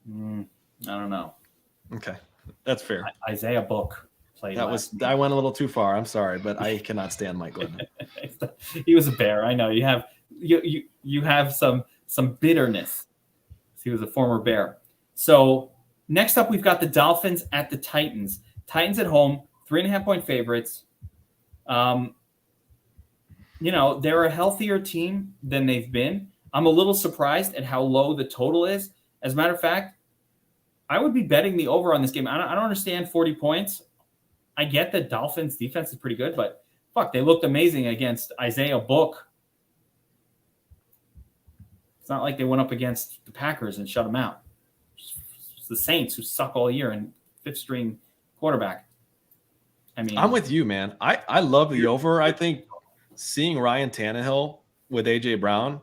I don't know. Okay, that's fair. Isaiah Book played. I went a little too far. I'm sorry, but I cannot stand Mike Glennon. He was a Bear. I know you have some bitterness. He was a former Bear. So next up, we've got the Dolphins at the Titans. Titans at home, 3.5-point favorites. They're a healthier team than they've been. I'm a little surprised at how low the total is. As a matter of fact, I would be betting the over on this game. I don't understand 40 points. I get that Dolphins defense is pretty good, but fuck, they looked amazing against Isaiah Book. It's not like they went up against the Packers and shut them out. It's the Saints who suck all year and fifth-string quarterback. I mean, I'm with you, man. I love the over. I think seeing Ryan Tannehill with AJ Brown,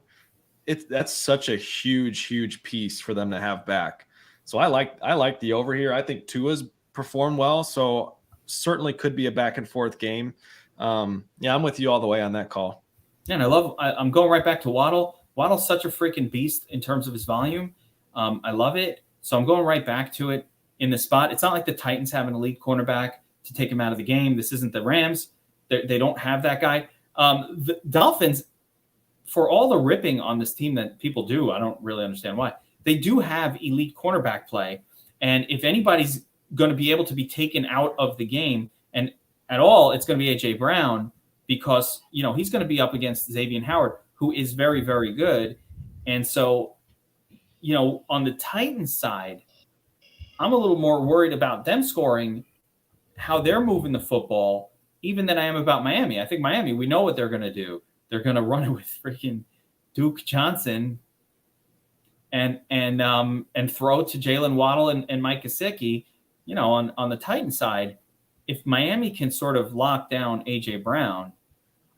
that's such a huge piece for them to have back. So I like the over here. I think Tua's performed well, so certainly could be a back and forth game. I'm with you all the way on that call. Yeah, and I'm going right back to Waddle. Waddle's such a freaking beast in terms of his volume. I love it. So I'm going right back to it in the spot. It's not like the Titans have an elite cornerback to take him out of the game. This isn't the Rams. They don't have that guy. The Dolphins, for all the ripping on this team that people do, I don't really understand why. They do have elite cornerback play. And if anybody's going to be able to be taken out of the game and at all, it's going to be A.J. Brown because, he's going to be up against Xavier Howard, who is very, very good. And so, on the Titans side, I'm a little more worried about them scoring, how they're moving the football, even than I am about Miami. I think Miami, we know what they're going to do. They're going to run it with freaking Duke Johnson and throw to Jalen Waddle and Mike Gesicki. On the Titans side, if Miami can sort of lock down A.J. Brown,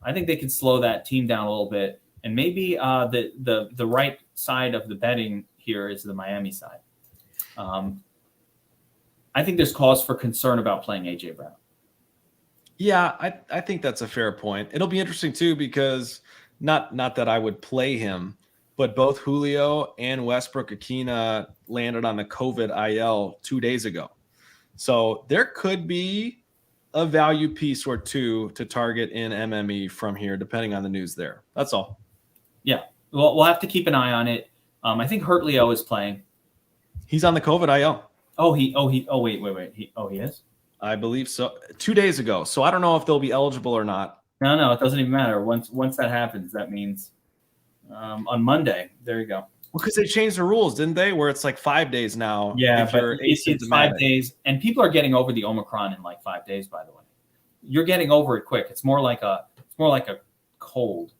I think they can slow that team down a little bit. And maybe the right side of the betting here is the Miami side. I think there's cause for concern about playing A.J. Brown. Yeah, I think that's a fair point. It'll be interesting, too, because not that I would play him, but both Julio and Westbrook-Ikhine landed on the COVID IL 2 days ago. So there could be a value piece or two to target in MME from here, depending on the news there. That's all. Yeah, well, we'll have to keep an eye on it. I think Hurtleo is playing. He's on the COVID IL. Wait. He is? I believe so. 2 days ago. So I don't know if they'll be eligible or not. No, it doesn't even matter. Once that happens, that means on Monday. There you go. Because they changed the rules, didn't they? Where it's like 5 days now. Yeah, if but you're it's 5 days, and people are getting over the Omicron in like 5 days. By the way, you're getting over it quick. It's more like a cold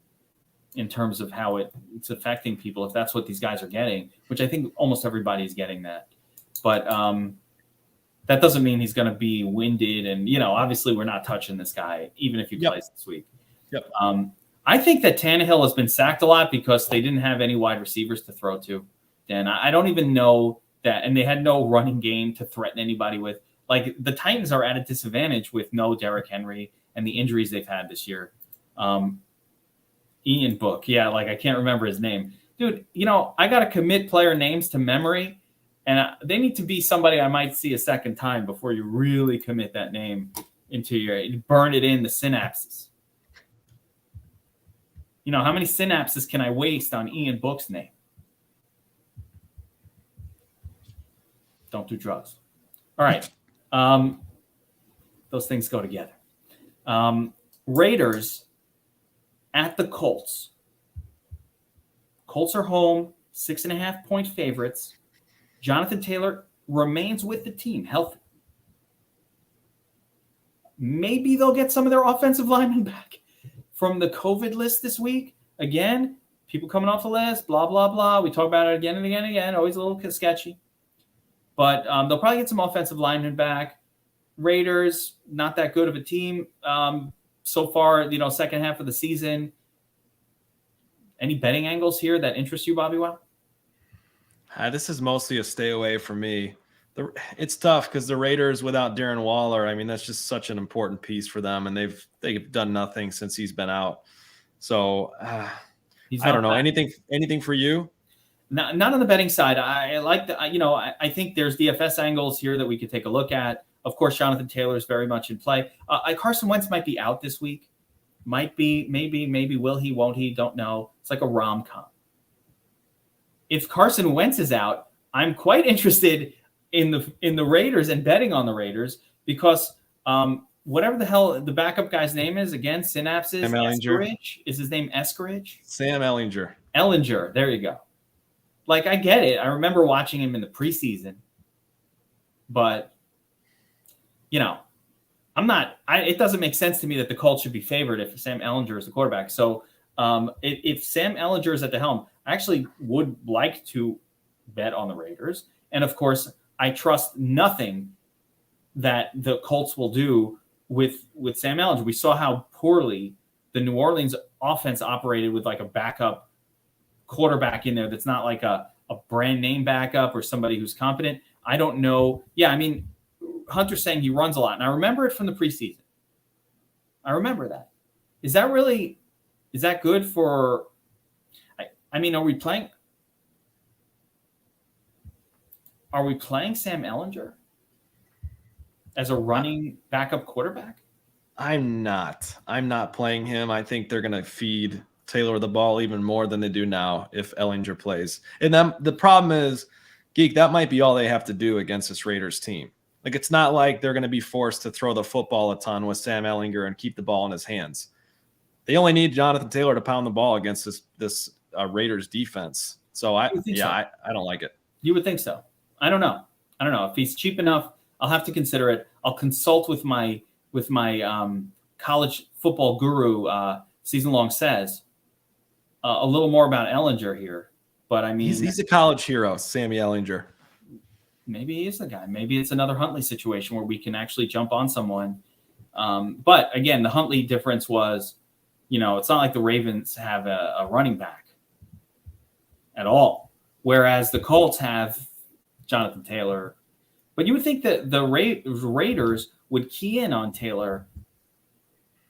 in terms of how it's affecting people. If that's what these guys are getting, which I think almost everybody's getting that, but that doesn't mean he's going to be winded. And obviously, we're not touching this guy, even if he plays this week. Yep. I think that Tannehill has been sacked a lot because they didn't have any wide receivers to throw to. Dan, I don't even know that, and they had no running game to threaten anybody with. Like the Titans are at a disadvantage with no Derrick Henry and the injuries they've had this year. Ian Book, yeah, like I can't remember his name, dude. I got to commit player names to memory, and they need to be somebody I might see a second time before you really commit that name into burn it in the synapses. How many synapses can I waste on Ian Book's name? Don't do drugs. All right. Those things go together. Raiders at the Colts. Colts are home, 6.5-point favorites. Jonathan Taylor remains with the team, healthy. Maybe they'll get some of their offensive linemen back from the COVID list this week. Again, people coming off the list, blah, blah, blah. We talk about it again and again and again. Always a little sketchy. But they'll probably get some offensive linemen back. Raiders, not that good of a team so far, second half of the season. Any betting angles here that interest you, Bobby Wow? This is mostly a stay away for me. It's tough because the Raiders without Darren Waller, I mean, that's just such an important piece for them, and they've done nothing since he's been out. So I don't know. Anything for you? Not on the betting side. I like the, I think there's DFS angles here that we could take a look at. Of course, Jonathan Taylor is very much in play. Carson Wentz might be out this week. Might be, maybe will he, won't he? Don't know. It's like a rom-com. If Carson Wentz is out, I'm quite interested in the Raiders and betting on the Raiders because whatever the hell the backup guy's name is, again, synapses. Sam Ellinger. Is his name Eskridge? Sam Ellinger. Ellinger. There you go. Like, I get it. I remember watching him in the preseason. But, it doesn't make sense to me that the Colts should be favored if Sam Ellinger is the quarterback. So if Sam Ellinger is at the helm, I actually would like to bet on the Raiders. And, of course, I trust nothing that the Colts will do with Sam Ellinger. We saw how poorly the New Orleans offense operated with like a backup quarterback in there that's not like a brand name backup or somebody who's competent. I don't know. Yeah, I mean, Hunter's saying he runs a lot. And I remember it from the preseason. I remember that. Is that good for – I mean, are we playing Sam Ellinger as a running backup quarterback? I'm not playing him. I think they're going to feed Taylor the ball even more than they do now if Ellinger plays. And then the problem is, Geek, that might be all they have to do against this Raiders team. Like, it's not like they're going to be forced to throw the football a ton with Sam Ellinger and keep the ball in his hands. They only need Jonathan Taylor to pound the ball against this Raiders defense. So I don't like it. You would think so. I don't know. If he's cheap enough, I'll have to consider it. I'll consult with my college football guru, Season Long Says, a little more about Ellinger here. But I mean, he's a college hero, Sammy Ellinger. Maybe he is the guy. Maybe it's another Huntley situation where we can actually jump on someone. But again, the Huntley difference was, it's not like the Ravens have a running back at all, whereas the Colts have Jonathan Taylor. But you would think that the Raiders would key in on Taylor.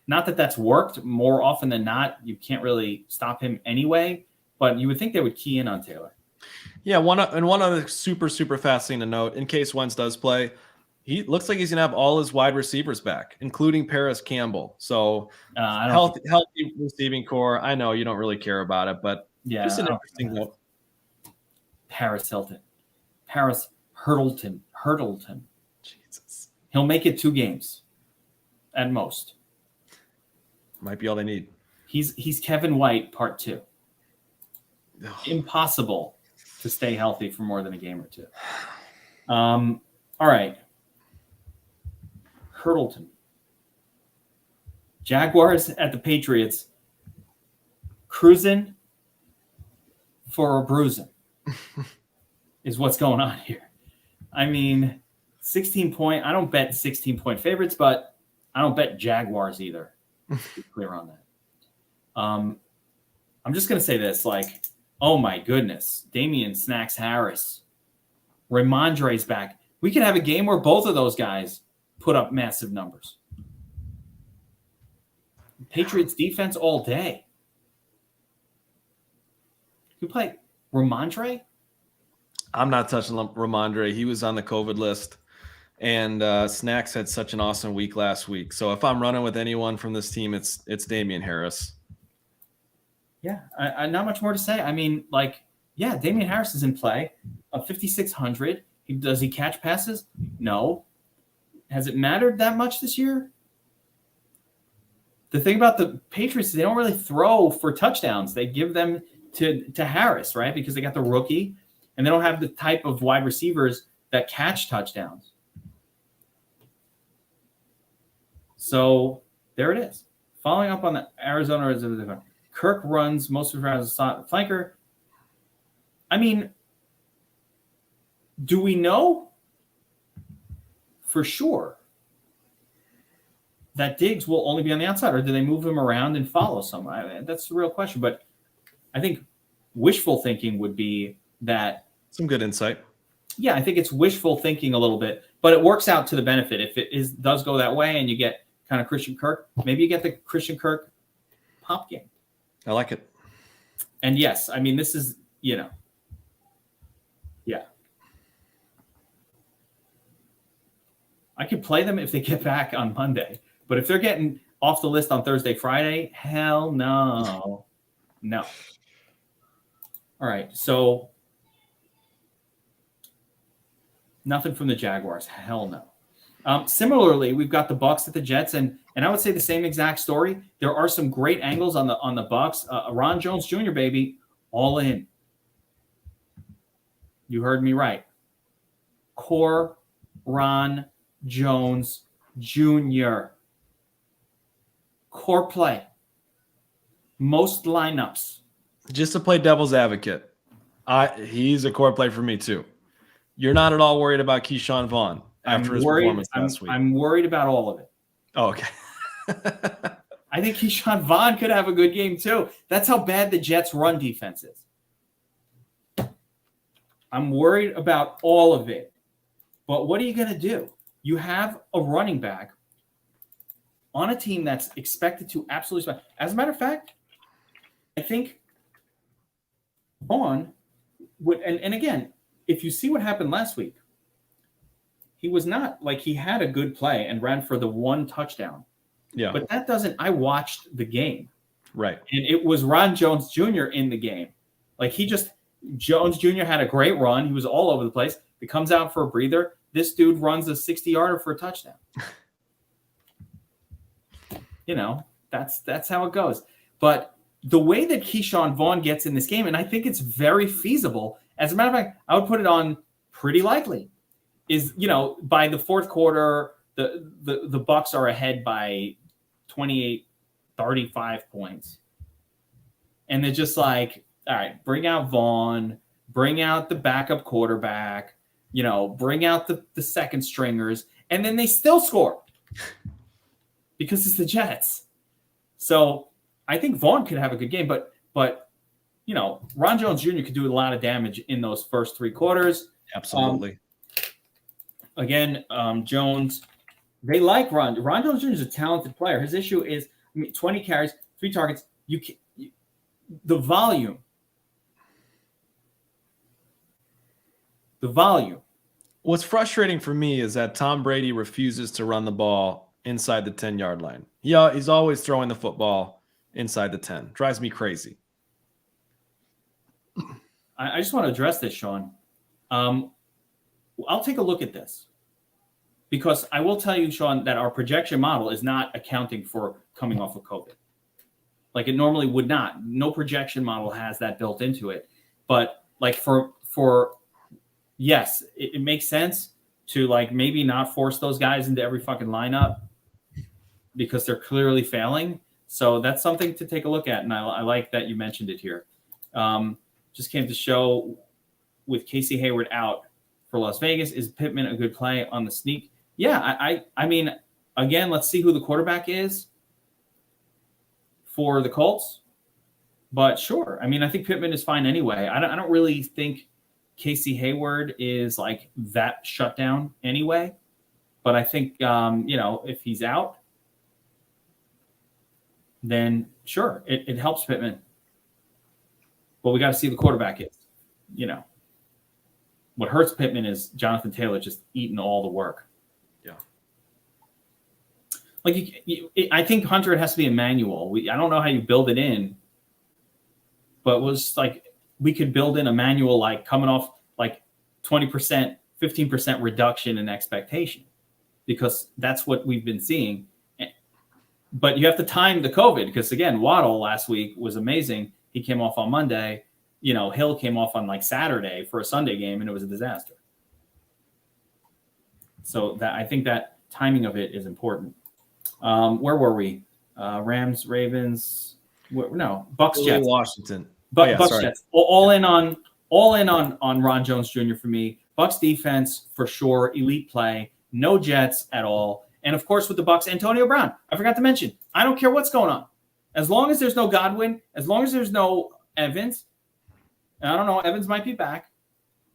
Not that that's worked more often than not. You can't really stop him anyway, but you would think they would key in on Taylor. Yeah, one other super, super fast thing to note, in case Wentz does play, he looks like he's going to have all his wide receivers back, including Paris Campbell. So healthy receiving core. I know you don't really care about it, but yeah, just an interesting note. Paris Hurdleton. Jesus. He'll make it 2 games at most. Might be all they need. He's Kevin White part 2. Impossible to stay healthy for more than a game or two. All right. Hurdleton. Jaguars at the Patriots. Cruising for a bruising is what's going on here. I mean, 16-point. I don't bet 16-point favorites, but I don't bet Jaguars either. To be clear on that. I'm just going to say this, like, oh my goodness, Damian Snacks Harris, Ramondre's back. We could have a game where both of those guys put up massive numbers. Patriots defense all day. You play Ramondre? I'm not touching Ramondre. He was on the COVID list, and Snacks had such an awesome week last week. So if I'm running with anyone from this team, it's Damian Harris. Yeah, I not much more to say. I mean, like, yeah, Damian Harris is in play. 5,600. Does he catch passes? No. Has it mattered that much this year? The thing about the Patriots is they don't really throw for touchdowns. They give them to Harris, right? Because they got the rookie, and they don't have the type of wide receivers that catch touchdowns. So there it is. Following up on the Arizona, Kirk runs most of his rounds as a flanker. I mean, do we know for sure that Diggs will only be on the outside, or do they move him around and follow someone? That's the real question. But I think wishful thinking would be that. Some good insight. Yeah, I think it's wishful thinking a little bit, but it works out to the benefit. If it does go that way and you get kind of Christian Kirk, maybe you get the Christian Kirk pop game. I like it. And yes, I mean, this is, yeah. I could play them if they get back on Monday. But if they're getting off the list on Thursday, Friday, hell no. No. All right, so nothing from the Jaguars. Hell no. Similarly, we've got the Bucs at the Jets, and I would say the same exact story. There are some great angles on the Bucs. Ron Jones Jr., baby, all in. You heard me right. Core Ron Jones Jr. Core play. Most lineups. Just to play devil's advocate, he's a core play for me too. You're not at all worried about Keyshawn Vaughn after his performance last week. I'm worried about all of it. Oh, okay. I think Keyshawn Vaughn could have a good game too. That's how bad the Jets' run defense is. I'm worried about all of it. But what are you going to do? You have a running back on a team that's expected to absolutely spend. As a matter of fact, I think Vaughn would, and again, if you see what happened last week, he was not like he had a good play and ran for the one touchdown. Yeah. But that doesn't, I watched the game. Right. And it was Ron Jones Jr. in the game. Like Jones Jr. had a great run. He was all over the place. He comes out for a breather. This dude runs a 60-yarder for a touchdown. That's how it goes. But the way that Keyshawn Vaughn gets in this game, and I think it's very feasible. As a matter of fact, I would put it on pretty likely. Is, by the fourth quarter, the Bucs are ahead by 28, 35 points. And they're just like, all right, bring out Vaughn, bring out the backup quarterback, bring out the second stringers, and then they still score because it's the Jets. So I think Vaughn could have a good game, but Ron Jones Jr. could do a lot of damage in those first three quarters. Absolutely. Again, Jones, they like Ron. Ron Jones Jr. is a talented player. His issue is 20 carries, 3 targets. The volume. What's frustrating for me is that Tom Brady refuses to run the ball inside the 10-yard line. He's always throwing the football inside the 10. Drives me crazy. I just want to address this, Sean. I'll take a look at this because I will tell you, Sean, that our projection model is not accounting for coming off of COVID. Like it normally would not. No projection model has that built into it. But like for yes, it makes sense to like maybe not force those guys into every fucking lineup because they're clearly failing. So that's something to take a look at. And I like that you mentioned it here. Just came to show with Casey Hayward out for Las Vegas. Is Pittman a good play on the sneak? Yeah, I mean, again, let's see who the quarterback is for the Colts. But sure, I mean, I think Pittman is fine anyway. I don't really think Casey Hayward is like that shutdown anyway. But I think, if he's out, then sure, it helps Pittman. But we got to see who the quarterback is. What hurts Pittman is Jonathan Taylor just eating all the work. Yeah. Like I think Hunter, it has to be a manual. I don't know how you build it in, but it was like we could build in a manual like coming off like 20%, 15% reduction in expectation because that's what we've been seeing. But you have to time the COVID because, again, Waddle last week was amazing. He came off on Monday. Hill came off on like Saturday for a Sunday game, and it was a disaster. So I think that timing of it is important. Where were we? Rams, Ravens. Bucks, Jets. Washington. Bucks, Jets. All in on Ron Jones Jr. for me. Bucks defense for sure. Elite play. No Jets at all. And of course, with the Bucks, Antonio Brown. I forgot to mention. I don't care what's going on. As long as there's no Godwin, as long as there's no Evans. And I don't know. Evans might be back,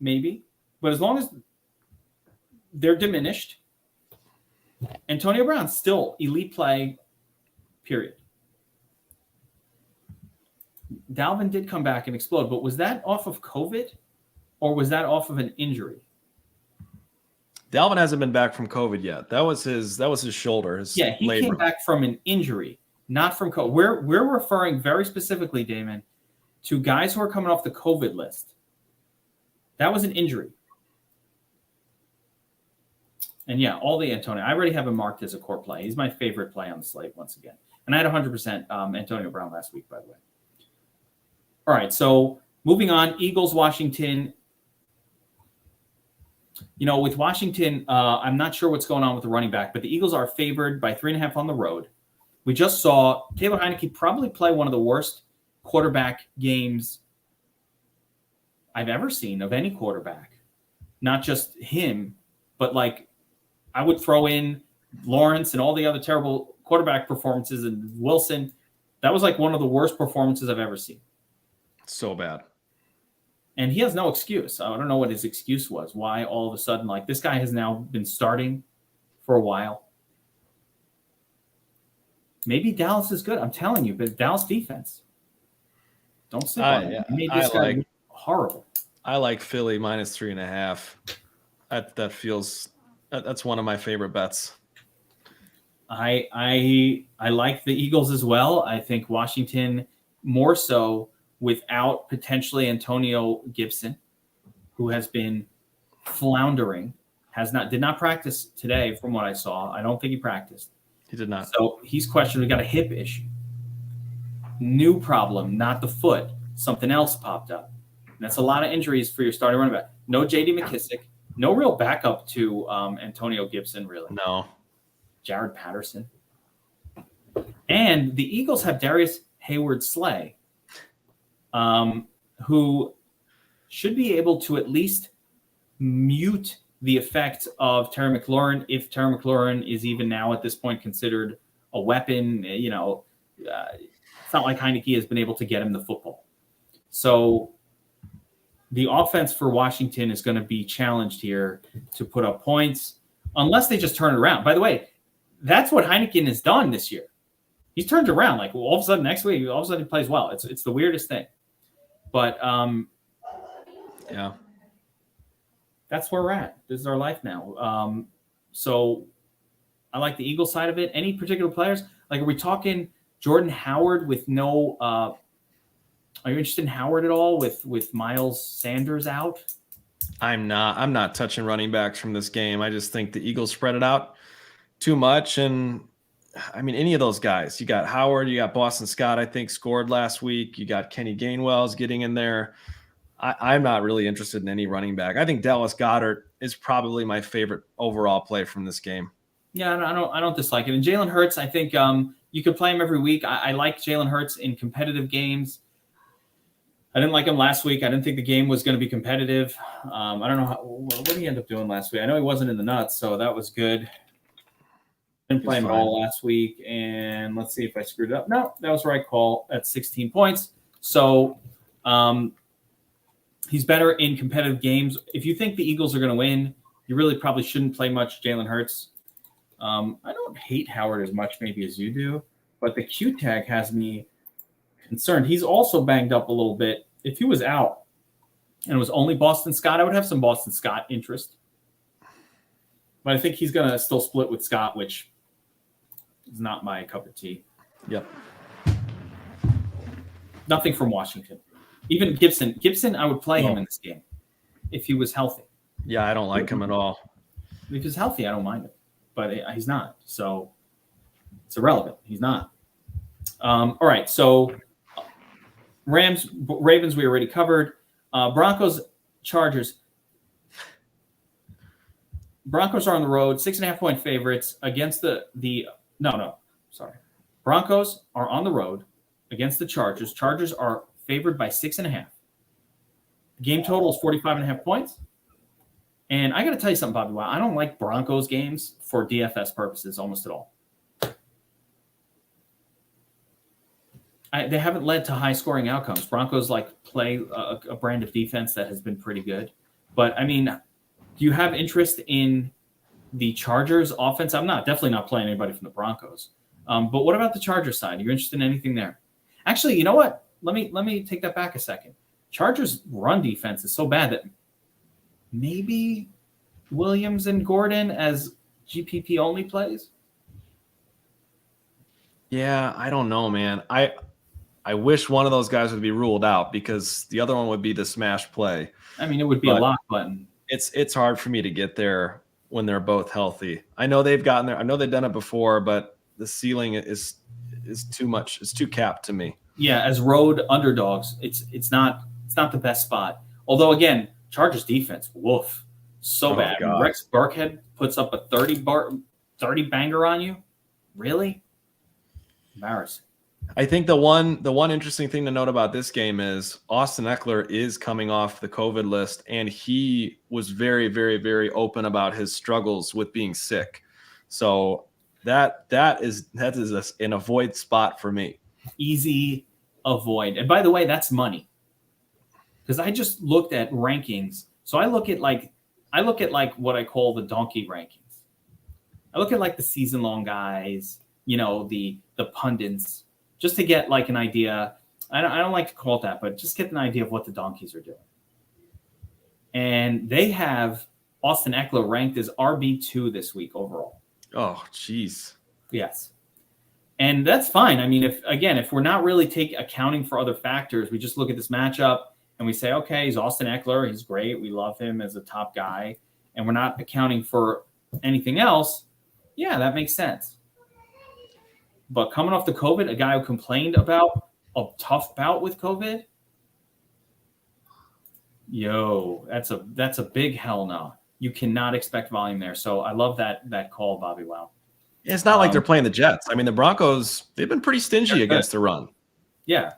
maybe. But as long as they're diminished, Antonio Brown still elite play, period. Dalvin did come back and explode, but was that off of COVID or was that off of an injury? Dalvin hasn't been back from COVID yet. That was his shoulder. He came back from an injury, not from COVID. We're referring very specifically, Damon, to guys who are coming off the COVID list. That was an injury. And yeah, all the Antonio. I already have him marked as a core play. He's my favorite play on the slate once again. And I had 100% Antonio Brown last week, by the way. All right, so moving on, Eagles, Washington. With Washington, I'm not sure what's going on with the running back, but the Eagles are favored by 3.5 on the road. We just saw Taylor Heineke probably play one of the worst quarterback games I've ever seen of any quarterback. Not just him, but like I would throw in Lawrence and all the other terrible quarterback performances and Wilson. That was like one of the worst performances I've ever seen. So bad. And he has no excuse. I don't know what his excuse was. Why all of a sudden, like this guy has now been starting for a while. Maybe Dallas is good. I'm telling you, but Dallas defense. Don't sleep on it. He made this guy horrible. I like Philly minus 3.5. That's one of my favorite bets. I like the Eagles as well. I think Washington more so without potentially Antonio Gibson, who has been floundering, did not practice today from what I saw. I don't think he practiced. He did not. So he's questioned. We got a hip issue. New problem, not the foot. Something else popped up. And that's a lot of injuries for your starting running back. No J.D. McKissick. No real backup to Antonio Gibson, really. No. Jared Patterson. And the Eagles have Darius Hayward-Slay, who should be able to at least mute the effect of Terry McLaurin, if Terry McLaurin is even now at this point considered a weapon. It's not like Heineke has been able to get him the football. So the offense for Washington is going to be challenged here to put up points unless they just turn it around. By the way, that's what Heineken has done this year. He's turned around. Like all of a sudden next week, all of a sudden he plays well. It's the weirdest thing. But yeah, that's where we're at. This is our life now. So I like the Eagle side of it. Any particular players? Like, are we talking Jordan Howard with no? Are you interested in Howard at all with Miles Sanders out? I'm not touching running backs from this game. I just think the Eagles spread it out too much. And I mean, any of those guys, you got Howard, you got Boston Scott, I think scored last week. You got Kenny Gainwell's getting in there. I'm not really interested in any running back. I think Dallas Goedert is probably my favorite overall play from this game. Yeah, I don't dislike it. And Jalen Hurts, I think you could play him every week. I like Jalen Hurts in competitive games. I didn't like him last week. I didn't think the game was going to be competitive. I don't know what did he end up doing last week. I know he wasn't in the nuts, so that was good. Didn't play him at all last week. And let's see if I screwed it up. No, that was the right call at 16 points. So he's better in competitive games. If you think the Eagles are going to win, you really probably shouldn't play much Jalen Hurts. I don't hate Howard as much maybe as you do, but the Q tag has me concerned. He's also banged up a little bit. If he was out and it was only Boston Scott, I would have some Boston Scott interest. But I think he's going to still split with Scott, which is not my cup of tea. Yep. Nothing from Washington. Even Gibson. Gibson, I would play him in this game if he was healthy. Yeah, I don't like him at all. If he's healthy, I don't mind him. But he's not. So it's irrelevant. He's not. All right. So Ravens, we already covered. Broncos, Chargers. Broncos are on the road, 6.5-point favorites against sorry. Broncos are on the road against the Chargers. Chargers are favored by 6.5. Game total is 45.5 points. And I got to tell you something, Bobby. Wow, I don't like Broncos games for DFS purposes almost at all. They haven't led to high-scoring outcomes. Broncos play a brand of defense that has been pretty good. But, I mean, do you have interest in the Chargers offense? I'm definitely not playing anybody from the Broncos. But what about the Chargers side? Are you interested in anything there? Actually, you know what? Let me take that back a second. Chargers run defense is so bad that maybe Williams and Gordon as GPP only plays. Yeah, I don't know, man. I wish one of those guys would be ruled out because the other one would be the smash play. I mean, it would be a lock button. It's hard for me to get there when they're both healthy. I know they've gotten there. I know they've done it before, but the ceiling is too much. It's too capped to me. Yeah, as road underdogs, it's not the best spot. Although again, Chargers defense, woof, so bad. God. Rex Burkhead puts up a 30 banger on you. Really? Embarrassing. I think the one interesting thing to note about this game is Austin Eckler is coming off the COVID list, and he was very, very, very open about his struggles with being sick. So that is an avoid spot for me. Easy avoid. And by the way, that's money. Because I just looked at rankings. So I look at what I call the donkey rankings. I look at the season long guys, the pundits, just to get an idea. I don't like to call it that, but just get an idea of what the donkeys are doing. And they have Austin Eckler ranked as RB2 this week overall. Oh, jeez. Yes. And that's fine. I mean, if we're not really accounting for other factors, we just look at this matchup and we say, okay, he's Austin Eckler. He's great. We love him as a top guy. And we're not accounting for anything else. Yeah, that makes sense. But coming off the COVID, a guy who complained about a tough bout with COVID, that's a big hell no. You cannot expect volume there. So I love that call, Bobby. Wow. It's not like they're playing the Jets. I mean, the Broncos, they've been pretty stingy against the run. Yeah.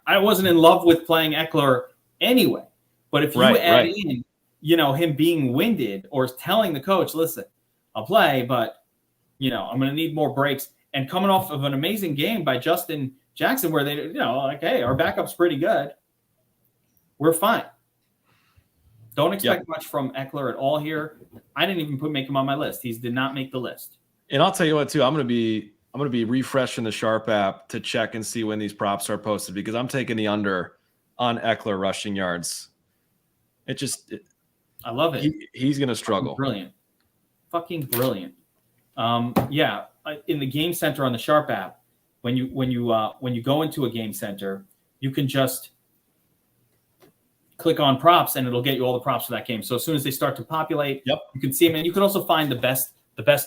I wasn't in love with playing Eckler anyway. But if you add in, him being winded or telling the coach, listen, I'll play, but, I'm going to need more breaks. And coming off of an amazing game by Justin Jackson where they, hey, our backup's pretty good. We're fine. Don't expect much from Eckler at all here. I didn't even make him on my list. He did not make the list. And I'll tell you what, too, I'm going to be refreshing the Sharp app to check and see when these props are posted because I'm taking the under on Eckler rushing yards. I love it. He's going to struggle. Fucking brilliant. In the Game Center on the Sharp app, when you go into a Game Center, you can just click on props and it'll get you all the props for that game. So as soon as they start to populate, you can see them, and you can also find the best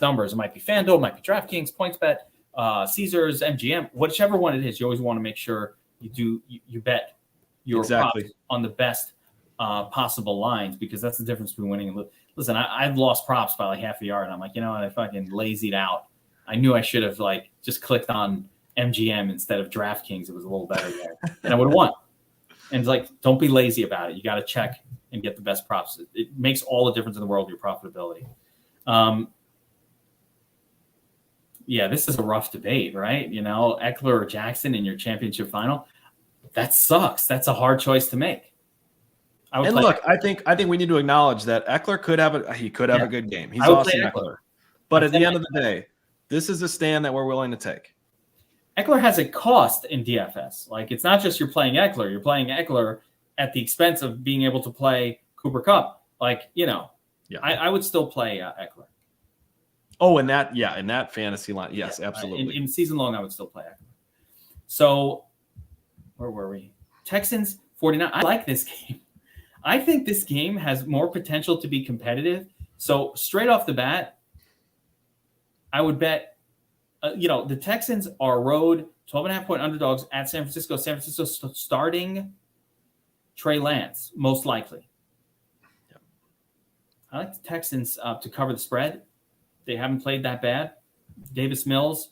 numbers. It might be FanDuel, it might be DraftKings, PointsBet, Caesars, MGM, whichever one it is. You always want to make sure you bet your props on the best possible lines, because that's the difference between winning and losing. Listen, I've lost props by like half a yard, and I'm like, you know what, I fucking lazied out. I knew I should have like just clicked on MGM instead of DraftKings. It was a little better there, and I would have won. And it's like, don't be lazy about it. You got to check and get the best props. It makes all the difference in the world, your profitability. Yeah, this is a rough debate, right? You know, Eckler or Jackson in your championship final. That sucks. That's a hard choice to make. And look, I think we need to acknowledge that Eckler could have a good game. He's awesome, Eckler. But at the end of the day, this is a stand that we're willing to take. Eckler has a cost in DFS. Like, it's not just you're playing Eckler. You're playing Eckler at the expense of being able to play Cooper Kupp. Like, you know, I would still play Eckler. Oh, in that fantasy line. Yes, absolutely. In season long, I would still play Eckler. So, where were we? Texans, 49. I like this game. I think this game has more potential to be competitive. So, straight off the bat, I would bet, the Texans are road 12.5-point underdogs at San Francisco. San Francisco starting Trey Lance, most likely. Yep. I like the Texans to cover the spread. They haven't played that bad. Davis Mills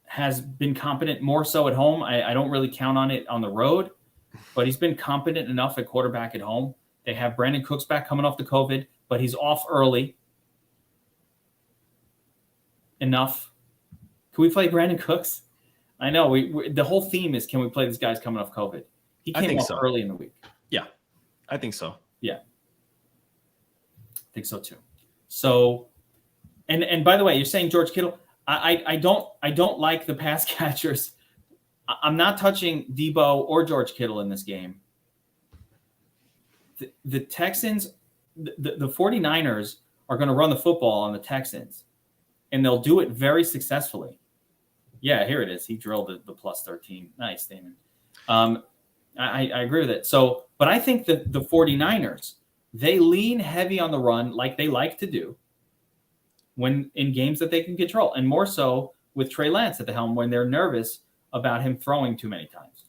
has been competent more so at home. I don't really count on it on the road, but he's been competent enough at quarterback at home. They have Brandon Cooks back coming off the COVID, but he's off early. Enough. Can we play Brandon Cooks? I know. The whole theme is, can we play these guys coming off COVID? He came off early in the week. Yeah, I think so. Yeah. I think so too. So, and by the way, you're saying George Kittle. I don't like the pass catchers. I'm not touching Debo or George Kittle in this game. The Texans, the 49ers are going to run the football on the Texans, and they'll do it very successfully. Yeah, here it is. He drilled the plus 13. Nice, Damon. I agree with it. So, but I think that the 49ers, they lean heavy on the run like they like to do when in games that they can control, and more so with Trey Lance at the helm when they're nervous about him throwing too many times.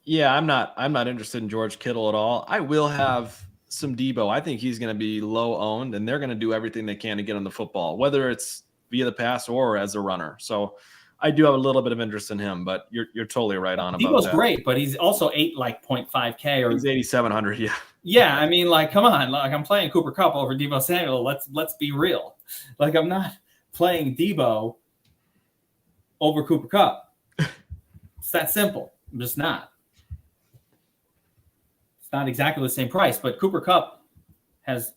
Yeah, I'm not interested in George Kittle at all. I will have some Debo. I think he's going to be low owned, and they're going to do everything they can to get on the football, whether it's via the pass or as a runner. So I do have a little bit of interest in him, but you're totally right on about Debo's that. Great, but he's also 0.5K or he's 8,700. Yeah. Yeah, I mean, like, come on, like, I'm playing Cooper Kupp over Debo Samuel. Let's be real. Like, I'm not playing Debo over Cooper Kupp. It's that simple. I'm just not. It's not exactly the same price, but Cooper Kupp has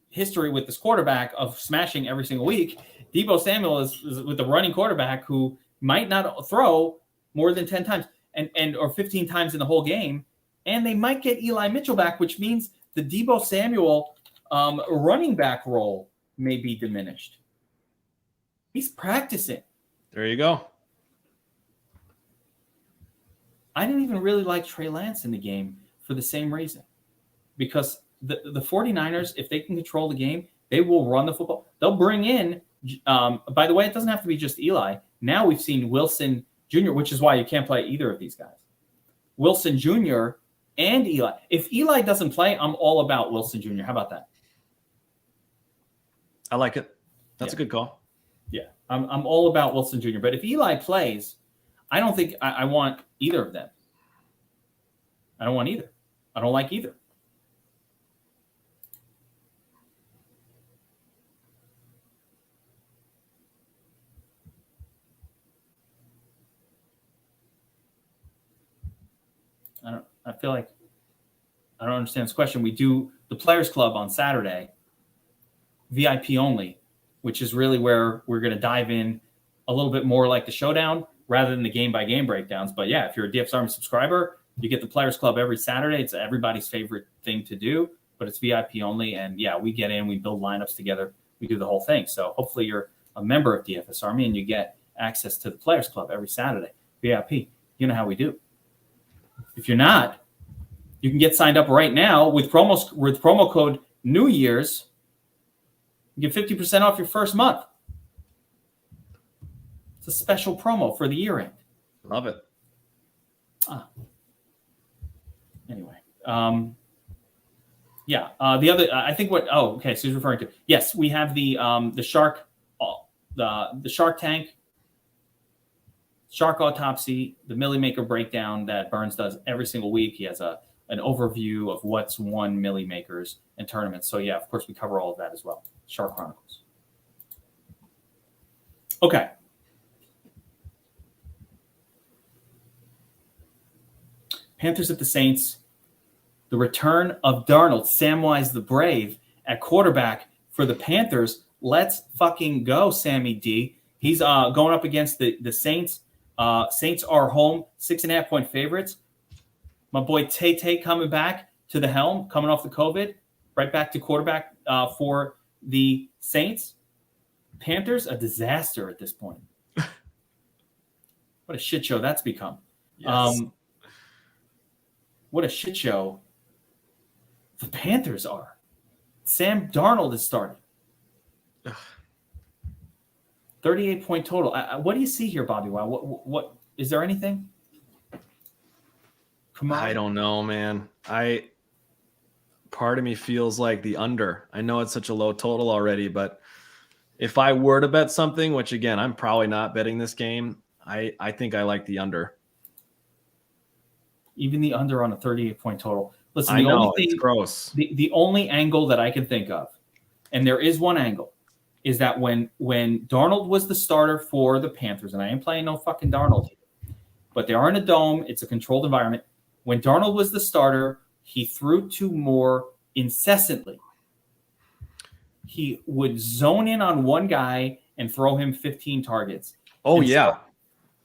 history with this quarterback of smashing every single week. Debo Samuel is with the running quarterback who might not throw more than 10 times and or 15 times in the whole game. And they might get Eli Mitchell back, which means the Debo Samuel running back role may be diminished. He's practicing. There you go. I didn't even really like Trey Lance in the game for the same reason. Because the 49ers, if they can control the game, they will run the football. They'll bring in, by the way, it doesn't have to be just Eli. Now we've seen Wilson Jr., which is why you can't play either of these guys. Wilson Jr. and Eli. If Eli doesn't play, I'm all about Wilson Jr. How about that? I like it. That's a good call. Yeah, I'm all about Wilson Jr. But if Eli plays, I don't think I want either of them. I don't want either. I don't like either. I feel like I don't understand this question. We do the Players Club on Saturday, VIP only, which is really where we're going to dive in a little bit more like the showdown rather than the game-by-game breakdowns. But yeah, if you're a DFS Army subscriber, you get the Players Club every Saturday. It's everybody's favorite thing to do, but it's VIP only. And yeah, we get in, we build lineups together, we do the whole thing. So hopefully you're a member of DFS Army and you get access to the Players Club every Saturday, VIP. You know how we do. If you're not, you can get signed up right now with promo code New Year's. You get 50% off your first month. It's a special promo for the year end. Love it. Anyway, Yeah. The other, I think okay. So he's referring to, yes, we have the shark, the Shark Tank, Shark Autopsy, the Millie Maker breakdown that Burns does every single week. He has an overview of what's won Millie Makers and tournaments. So yeah, of course we cover all of that as well. Shark Chronicles. Okay. Panthers at the Saints. The return of Darnold, Samwise the Brave at quarterback for the Panthers. Let's fucking go, Sammy D. He's going up against the Saints. Saints are home, 6.5-point favorites. My boy Tay coming back to the helm, coming off the COVID, right back to quarterback for the Saints. Panthers, a disaster at this point. What a shit show that's become. Yes. What a shit show the Panthers are. Sam Darnold is starting. 38-point total. What do you see here, Bobby? Wow. What is there anything? Come on. I don't know, man. Part of me feels like the under. I know it's such a low total already, but if I were to bet something, which again, I'm probably not betting this game, I think I like the under. Even the under on a 38-point total. Listen, I know, it's gross. The only angle that I can think of, and there is one angle, is that when Darnold was the starter for the Panthers, and I ain't playing no fucking Darnold here, but they are in a dome. It's a controlled environment. When Darnold was the starter, he threw to Moore incessantly. He would zone in on one guy and throw him 15 targets. Oh, yeah.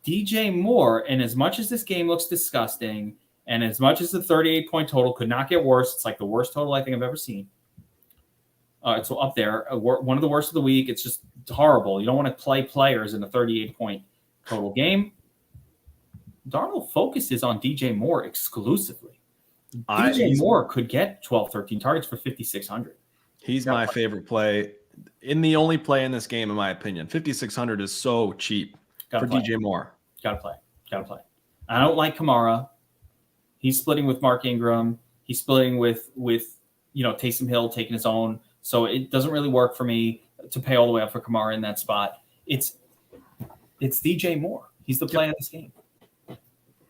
DJ Moore, and as much as this game looks disgusting, and as much as the 38-point total could not get worse, it's like the worst total I think I've ever seen. It's up there. One of the worst of the week. It's just horrible. You don't want to play players in a 38-point total game. Darnold focuses on DJ Moore exclusively. DJ Moore could get 12, 13 targets for 5,600. He's my favorite play. In the only play in this game, in my opinion. 5,600 is so cheap for DJ Moore. Gotta play. I don't like Kamara. He's splitting with Mark Ingram. He's splitting with Taysom Hill taking his own. So it doesn't really work for me to pay all the way up for Kamara in that spot. It's DJ Moore. He's the play of this game.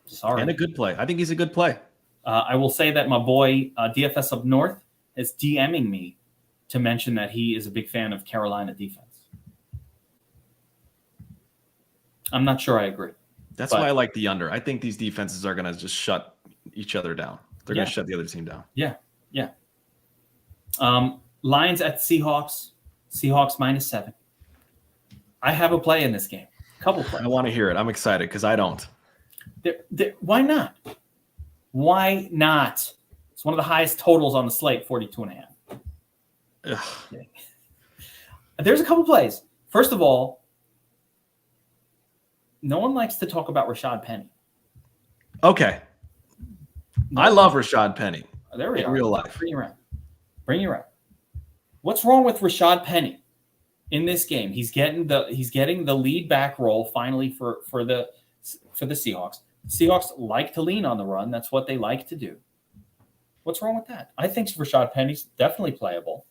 Sorry. And a good play. I think he's a good play. I will say that my boy DFS Up North is DMing me to mention that he is a big fan of Carolina defense. I'm not sure I agree. That's why I like the under. I think these defenses are going to just shut each other down. They're going to shut the other team down. Yeah. Lions at Seahawks. Seahawks -7. I have a play in this game. A couple plays. I want to hear it. I'm excited because I don't. Why not? Why not? It's one of the highest totals on the slate, 42.5. There's a couple plays. First of all, no one likes to talk about Rashad Penny. Okay. I love Rashad Penny. There we in are. Real life. Bring you around. What's wrong with Rashad Penny in this game? He's getting the lead back role finally for the Seahawks. Seahawks like to lean on the run. That's what they like to do. What's wrong with that? I think Rashad Penny's definitely playable.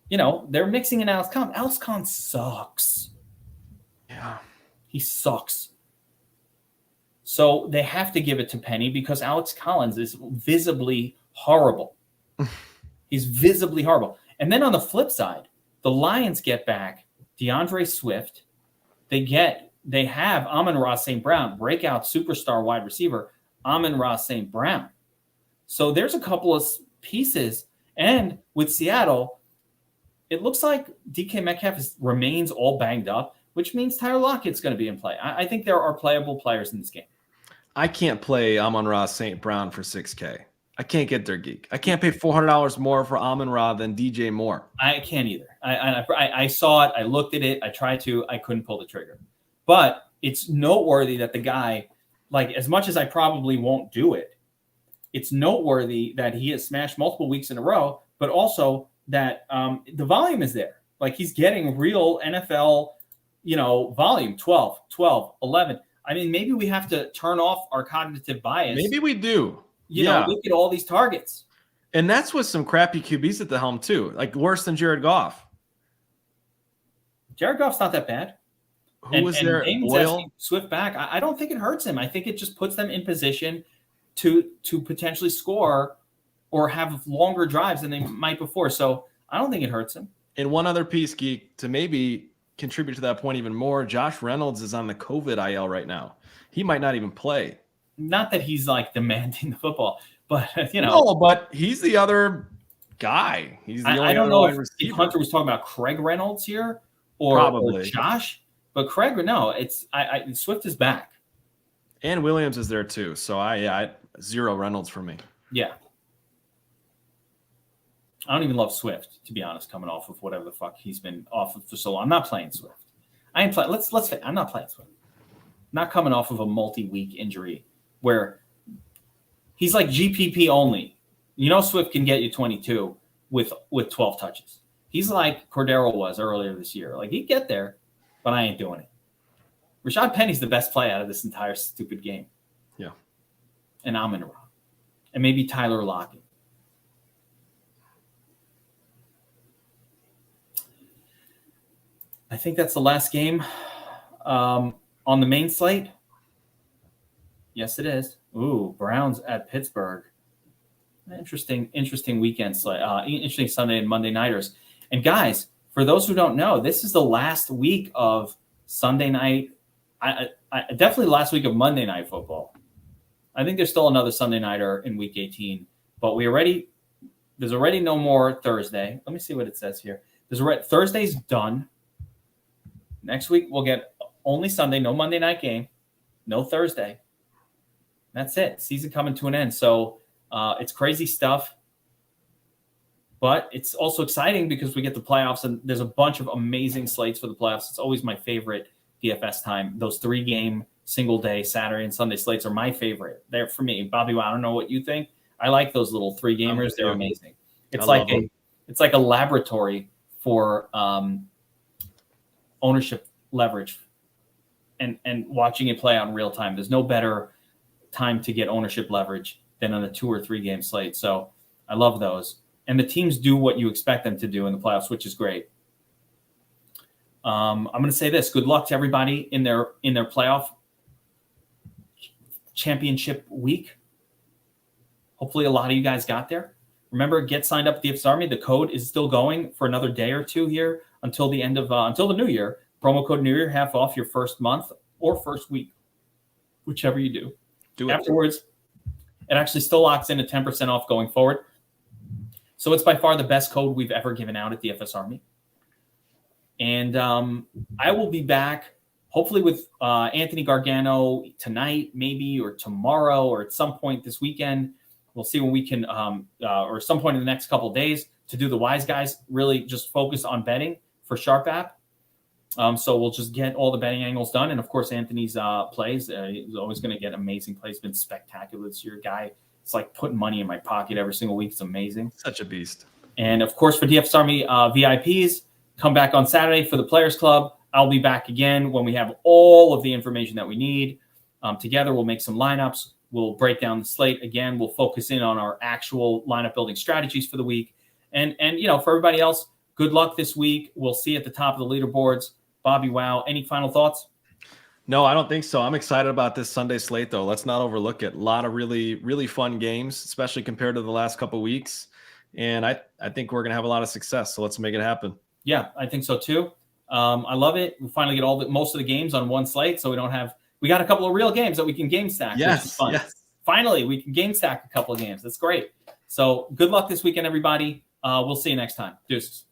They're mixing in Alex Con. Alex Con sucks. Yeah. He sucks. So they have to give it to Penny because Alex Collins is visibly horrible. He's visibly horrible. And then on the flip side, the Lions get back DeAndre Swift. They have Amon-Ra St. Brown, breakout superstar wide receiver, Amon-Ra St. Brown. So there's a couple of pieces. And with Seattle, it looks like DK Metcalf remains all banged up, which means Tyler Lockett's going to be in play. I think there are playable players in this game. I can't play Amon-Ra St. Brown for $6K. I can't get there, Geek. I can't pay $400 more for Amon-Ra than DJ Moore. I can't either. I saw it. I looked at it. I tried to. I couldn't pull the trigger. But it's noteworthy that the guy, like, as much as I probably won't do it, it's noteworthy that he has smashed multiple weeks in a row, but also that the volume is there. Like, he's getting real NFL, volume, 12, 11. I mean, maybe we have to turn off our cognitive bias. Maybe we do. Look at all these targets. And that's with some crappy QBs at the helm too, like worse than Jared Goff. Jared Goff's not that bad. Who was there? Damon's asking Swift back. I don't think it hurts him. I think it just puts them in position to potentially score or have longer drives than they might before. So I don't think it hurts him. And one other piece, Geek, to maybe contribute to that point even more, Josh Reynolds is on the COVID IL right now. He might not even play. Not that he's like demanding the football, but No, but he's the other guy. He's the only I don't other know wide if Hunter was talking about Craig Reynolds here or Probably. Josh, but Craig, no, Swift is back. And Williams is there too. So I 0 Reynolds for me. Yeah. I don't even love Swift, to be honest, coming off of whatever the fuck he's been off of for so long. I'm not playing Swift. I'm not playing Swift. Not coming off of a multi-week injury where he's like GPP only. Swift can get you 22 with 12 touches. He's like Cordero was earlier this year. Like, he'd get there, but I ain't doing it. Rashad Penny's the best play out of this entire stupid game. Yeah. And I'm in a row. And maybe Tyler Lockett. I think that's the last game on the main slate. Yes, it is. Ooh, Browns at Pittsburgh. Interesting weekend slate. Interesting Sunday and Monday nighters. And guys, for those who don't know, this is the last week of Sunday night. I definitely the last week of Monday night football. I think there's still another Sunday nighter in week 18, but there's already no more Thursday. Let me see what it says here. Thursday's done. Next week, we'll get only Sunday, no Monday night game, no Thursday. That's it. Season coming to an end. So it's crazy stuff. But it's also exciting because we get the playoffs, and there's a bunch of amazing slates for the playoffs. It's always my favorite DFS time. Those 3-game, single-day, Saturday and Sunday slates are my favorite. They're for me. Bobby, I don't know what you think. I like those little 3-gamers. They're amazing. It's like a laboratory for ownership leverage and watching it play out in real time. There's no better time to get ownership leverage than on a 2 or 3 game slate. So I love those. And the teams do what you expect them to do in the playoffs, which is great. I'm going to say this. Good luck to everybody in their playoff championship week. Hopefully a lot of you guys got there. Remember, get signed up at the DFS Army. The code is still going for another day or two here until the end of until the new year. Promo code New Year, half off your first month or first week, whichever you do. Do it. Afterwards, it actually still locks in a 10% off going forward. So it's by far the best code we've ever given out at the DFS Army. And I will be back hopefully with Anthony Gargano tonight, maybe, or tomorrow, or at some point this weekend. We'll see when we can, or some point in the next couple of days, to do the Wise Guys, really just focus on betting for Sharp app. So we'll just get all the betting angles done. And, of course, Anthony's plays. He's always going to get amazing plays. He's been spectacular this year. Guy, it's like putting money in my pocket every single week. It's amazing. Such a beast. And, of course, for DFS Army VIPs, come back on Saturday for the Players Club. I'll be back again when we have all of the information that we need. Together, we'll make some lineups. We'll break down the slate again. We'll focus in on our actual lineup building strategies for the week. And for everybody else, good luck this week. We'll see you at the top of the leaderboards. Bobby, wow. Any final thoughts? No, I don't think so. I'm excited about this Sunday slate, though. Let's not overlook it. A lot of really, really fun games, especially compared to the last couple of weeks. And I think we're going to have a lot of success. So let's make it happen. Yeah, I think so too. I love it. We finally get most of the games on one slate, so we got a couple of real games that we can game stack. Yes, which is fun. yes. Finally, we can game stack a couple of games. That's great. So good luck this weekend, everybody. We'll see you next time. Deuces.